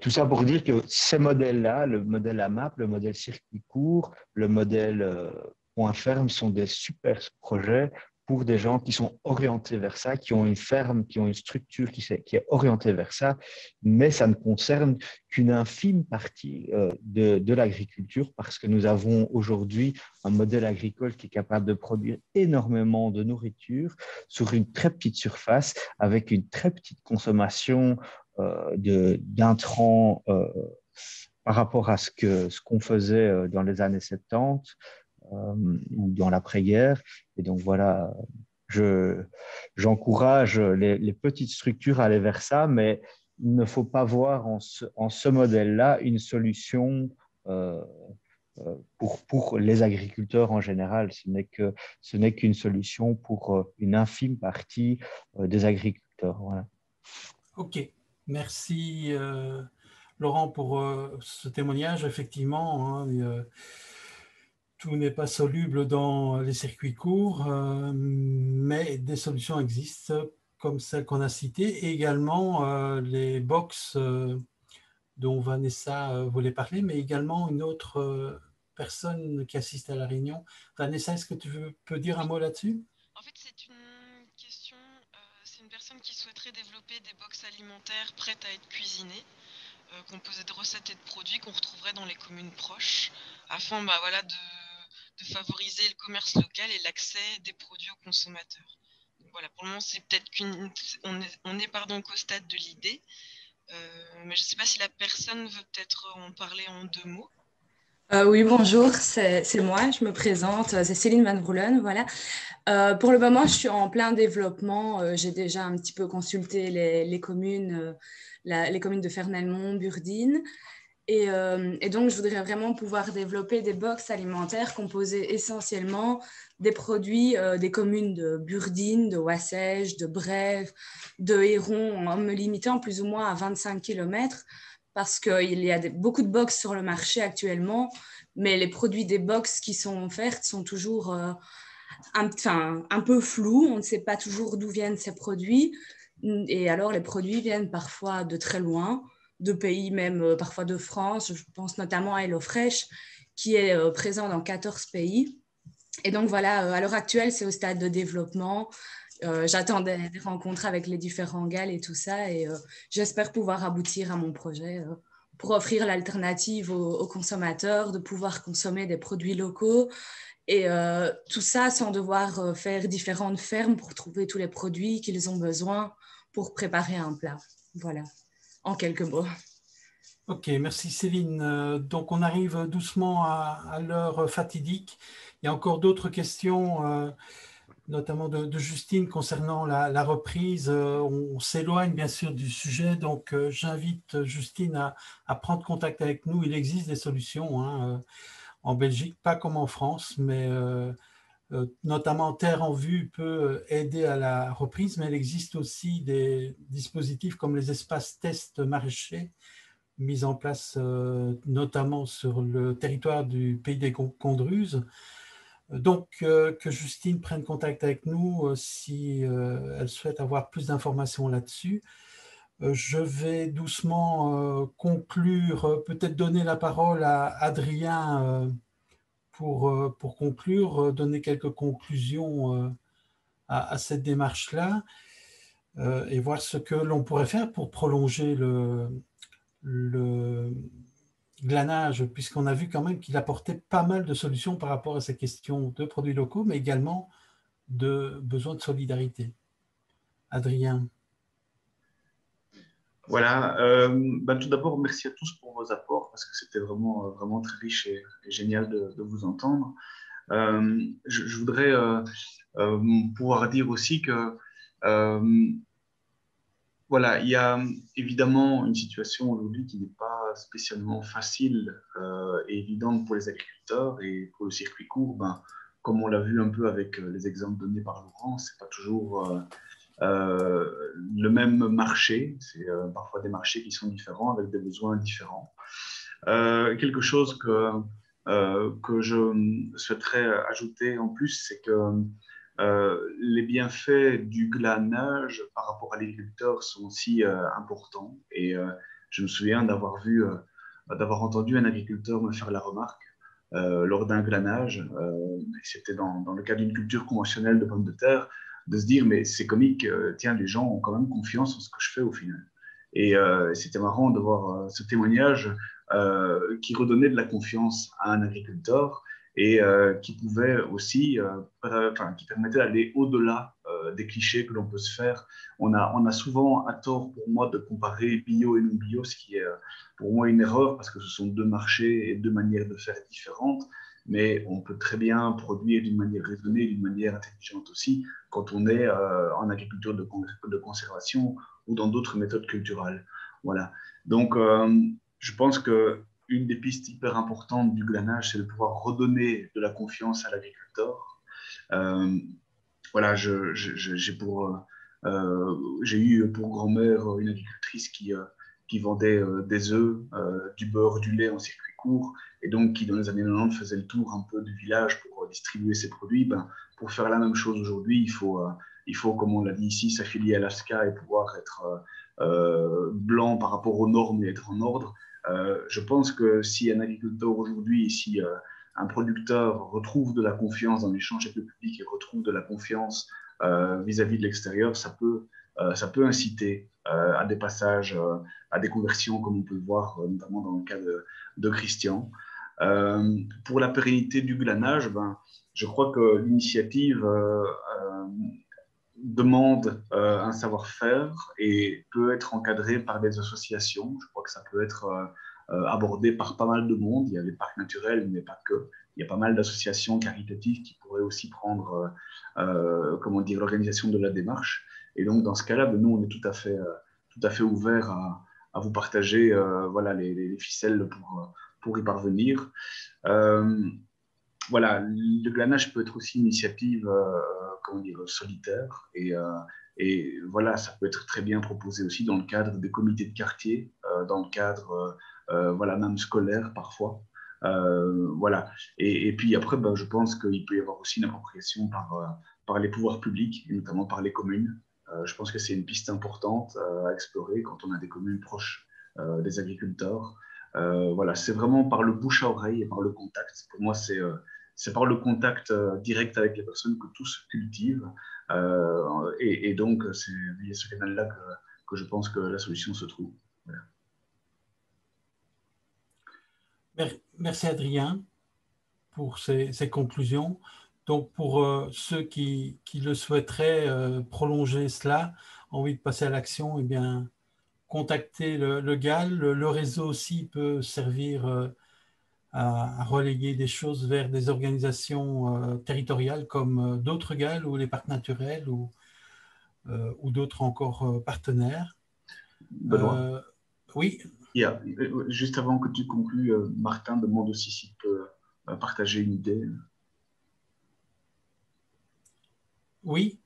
tout ça pour dire que ces modèles-là, le modèle AMAP, le modèle circuit court, le modèle Point Ferme sont des super projets pour des gens qui sont orientés vers ça, qui ont une ferme, qui ont une structure qui est orientée vers ça, mais ça ne concerne qu'une infime partie de l'agriculture, parce que nous avons aujourd'hui un modèle agricole qui est capable de produire énormément de nourriture sur une très petite surface, avec une très petite consommation d'intrants par rapport à ce qu'on faisait dans les années 70 ou dans l'après-guerre. Et donc voilà, j'encourage les petites structures à aller vers ça, mais il ne faut pas voir en ce modèle-là une solution pour les agriculteurs en général. Ce n'est qu'une solution pour une infime partie des agriculteurs. Voilà. OK. Merci Laurent pour ce témoignage. Effectivement, hein, tout n'est pas soluble dans les circuits courts, mais des solutions existent comme celles qu'on a citées, et également les box dont Vanessa voulait parler, mais également une autre personne qui assiste à la réunion. Vanessa, est-ce que tu peux dire un mot là-dessus? En fait, c'est une question, c'est une personne qui souhaiterait développer des box alimentaires prêtes à être cuisinées, composées de recettes et de produits qu'on retrouverait dans les communes proches, afin de favoriser le commerce local et l'accès des produits aux consommateurs. Donc voilà, pour le moment, c'est peut-être on est qu'au stade de l'idée, mais je ne sais pas si la personne veut peut-être en parler en 2 mots. Oui, bonjour, c'est moi, je me présente, c'est Céline Van Vroelen, voilà. Pour le moment, je suis en plein développement, j'ai déjà un petit peu consulté les communes, les communes de Fernelmont, Burdine, et donc je voudrais vraiment pouvoir développer des box alimentaires composées essentiellement des produits des communes de Burdine, de Wassège, de Brève, de Héron, en me limitant plus ou moins à 25 km, parce qu'il y a beaucoup de box sur le marché actuellement, mais les produits des box qui sont offertes sont toujours un peu flous. On ne sait pas toujours d'où viennent ces produits. Et alors, les produits viennent parfois de très loin, de pays même, parfois de France. Je pense notamment à HelloFresh, qui est présent dans 14 pays. Et donc, voilà, à l'heure actuelle, c'est au stade de développement. J'attends des rencontres avec les différents GAL et tout ça, et j'espère pouvoir aboutir à mon projet pour offrir l'alternative aux consommateurs, de pouvoir consommer des produits locaux, et tout ça sans devoir faire différentes fermes pour trouver tous les produits qu'ils ont besoin pour préparer un plat. Voilà, en quelques mots. Ok, merci Céline. Donc on arrive doucement à l'heure fatidique. Il y a encore d'autres questions notamment de Justine concernant la reprise. On s'éloigne bien sûr du sujet, donc j'invite Justine à prendre contact avec nous. Il existe des solutions hein, en Belgique, pas comme en France, mais notamment Terre en Vue peut aider à la reprise, mais il existe aussi des dispositifs comme les espaces tests maraîchers mis en place notamment sur le territoire du pays des Condruzes. Donc, que Justine prenne contact avec nous si elle souhaite avoir plus d'informations là-dessus. Je vais doucement conclure, peut-être donner la parole à Adrien pour conclure, donner quelques conclusions à cette démarche-là et voir ce que l'on pourrait faire pour prolonger le glanage, puisqu'on a vu quand même qu'il apportait pas mal de solutions par rapport à ces questions de produits locaux, mais également de besoin de solidarité. Adrien. Voilà, tout d'abord, merci à tous pour vos apports, parce que c'était vraiment, vraiment très riche et génial de vous entendre. Je voudrais pouvoir dire aussi que voilà, il y a évidemment une situation aujourd'hui qui n'est pas spécialement facile et évidente pour les agriculteurs et pour le circuit court. Comme on l'a vu un peu avec les exemples donnés par Laurent, c'est pas toujours le même marché. C'est parfois des marchés qui sont différents avec des besoins différents. Quelque chose que je souhaiterais ajouter en plus, c'est que les bienfaits du glanage par rapport à l'agriculteur sont aussi importants. Et je me souviens d'avoir entendu un agriculteur me faire la remarque lors d'un glanage, c'était dans le cadre d'une culture conventionnelle de pommes de terre, de se dire, mais c'est comique, tiens, les gens ont quand même confiance en ce que je fais au final. Et c'était marrant de voir ce témoignage qui redonnait de la confiance à un agriculteur et qui pouvait aussi, qui permettait d'aller au-delà des clichés que l'on peut se faire. On a souvent à tort, pour moi, de comparer bio et non bio, ce qui est pour moi une erreur parce que ce sont deux marchés et deux manières de faire différentes, mais on peut très bien produire d'une manière raisonnée, d'une manière intelligente aussi, quand on est en agriculture de conservation ou dans d'autres méthodes culturelles. Voilà. Donc, je pense que une des pistes hyper importantes du glanage, c'est de pouvoir redonner de la confiance à l'agriculteur. Voilà, j'ai eu pour grand-mère une agricultrice qui vendait des œufs, du beurre, du lait en circuit court, et donc qui, dans les années 90, faisait le tour un peu du village pour distribuer ses produits. Pour faire la même chose aujourd'hui, il faut, comme on l'a dit ici, s'affilier à l'ASCA et pouvoir être blanc par rapport aux normes et être en ordre. Je pense que si un agriculteur aujourd'hui, si un producteur retrouve de la confiance dans l'échange avec le public et retrouve de la confiance vis-à-vis de l'extérieur, ça peut inciter à des passages, à des conversions, comme on peut le voir notamment dans le cas de Christian. Pour la pérennité du glanage, je crois que l'initiative demande un savoir-faire et peut être encadrée par des associations. Je crois que ça peut être abordé par pas mal de monde. Il y a les parcs naturels, mais pas que. Il y a pas mal d'associations caritatives qui pourraient aussi prendre l'organisation de la démarche. Et donc, dans ce cas-là, nous, on est tout à fait ouverts à vous partager les ficelles pour y parvenir. Voilà, le glanage peut être aussi une initiative solitaire et voilà, ça peut être très bien proposé aussi dans le cadre des comités de quartier, dans le cadre même scolaire parfois. Voilà. Et puis après, je pense qu'il peut y avoir aussi une appropriation par les pouvoirs publics, et notamment par les communes. Je pense que c'est une piste importante à explorer quand on a des communes proches des agriculteurs. Voilà, c'est vraiment par le bouche à oreille et par le contact. Pour moi, c'est par le contact direct avec les personnes que tout se cultive. Et donc, c'est via ce canal-là que je pense que la solution se trouve. Voilà. Merci Adrien pour ces conclusions. Donc, pour ceux qui le souhaiteraient prolonger cela, envie de passer à l'action, eh bien, contactez le GAL. Le réseau aussi peut servir à relayer des choses vers des organisations territoriales comme d'autres GAL ou les parcs naturels ou d'autres encore partenaires. Benoît, oui. Juste avant que tu conclues, Martin demande aussi s'il peut partager une idée. Oui.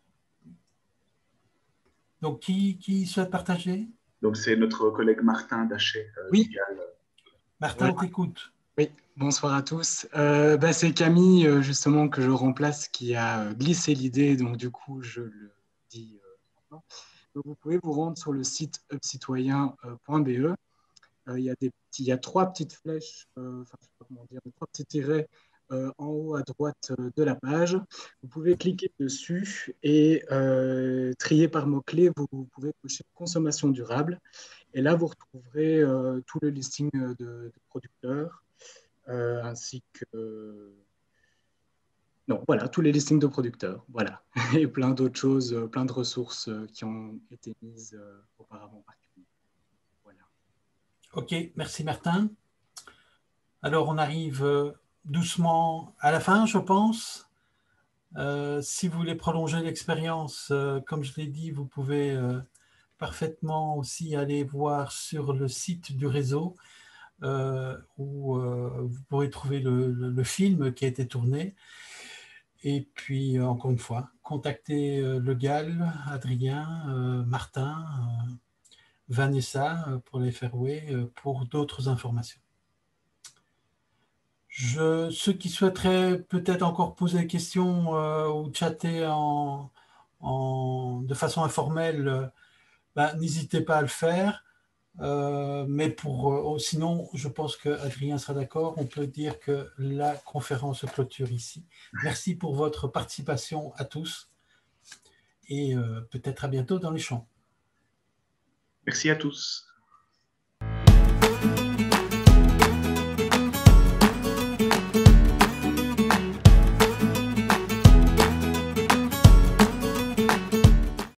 Donc, qui souhaite partager? Donc, c'est notre collègue Martin Dachet. Oui. Martin, on t'écoute. Oui, bonsoir à tous. C'est Camille, justement, que je remplace, qui a glissé l'idée, donc du coup, je le dis maintenant. Donc, vous pouvez vous rendre sur le site hubcitoyen.be. Il y a 3 petites flèches, je sais pas comment dire, 3 petits tirets en haut à droite de la page. Vous pouvez cliquer dessus et trier par mots-clés. Vous pouvez cocher consommation durable. Et là, vous retrouverez tout le listing de producteurs, ainsi que... Non, voilà, tous les listings de producteurs, voilà. Et plein d'autres choses, plein de ressources qui ont été mises auparavant. Voilà. OK, merci Martin. Alors, on arrive doucement à la fin, je pense. Si vous voulez prolonger l'expérience, comme je l'ai dit, vous pouvez parfaitement aussi aller voir sur le site du réseau où vous pourrez trouver le film qui a été tourné. Et puis, encore une fois, contactez le GAL, Adrien, Martin, Vanessa pour les Fairway pour d'autres informations. Ceux qui souhaiteraient peut-être encore poser des questions ou chatter de façon informelle, n'hésitez pas à le faire. Mais sinon, je pense qu'Adrien sera d'accord. On peut dire que la conférence se clôture ici. Merci pour votre participation à tous et peut-être à bientôt dans les champs. Merci à tous.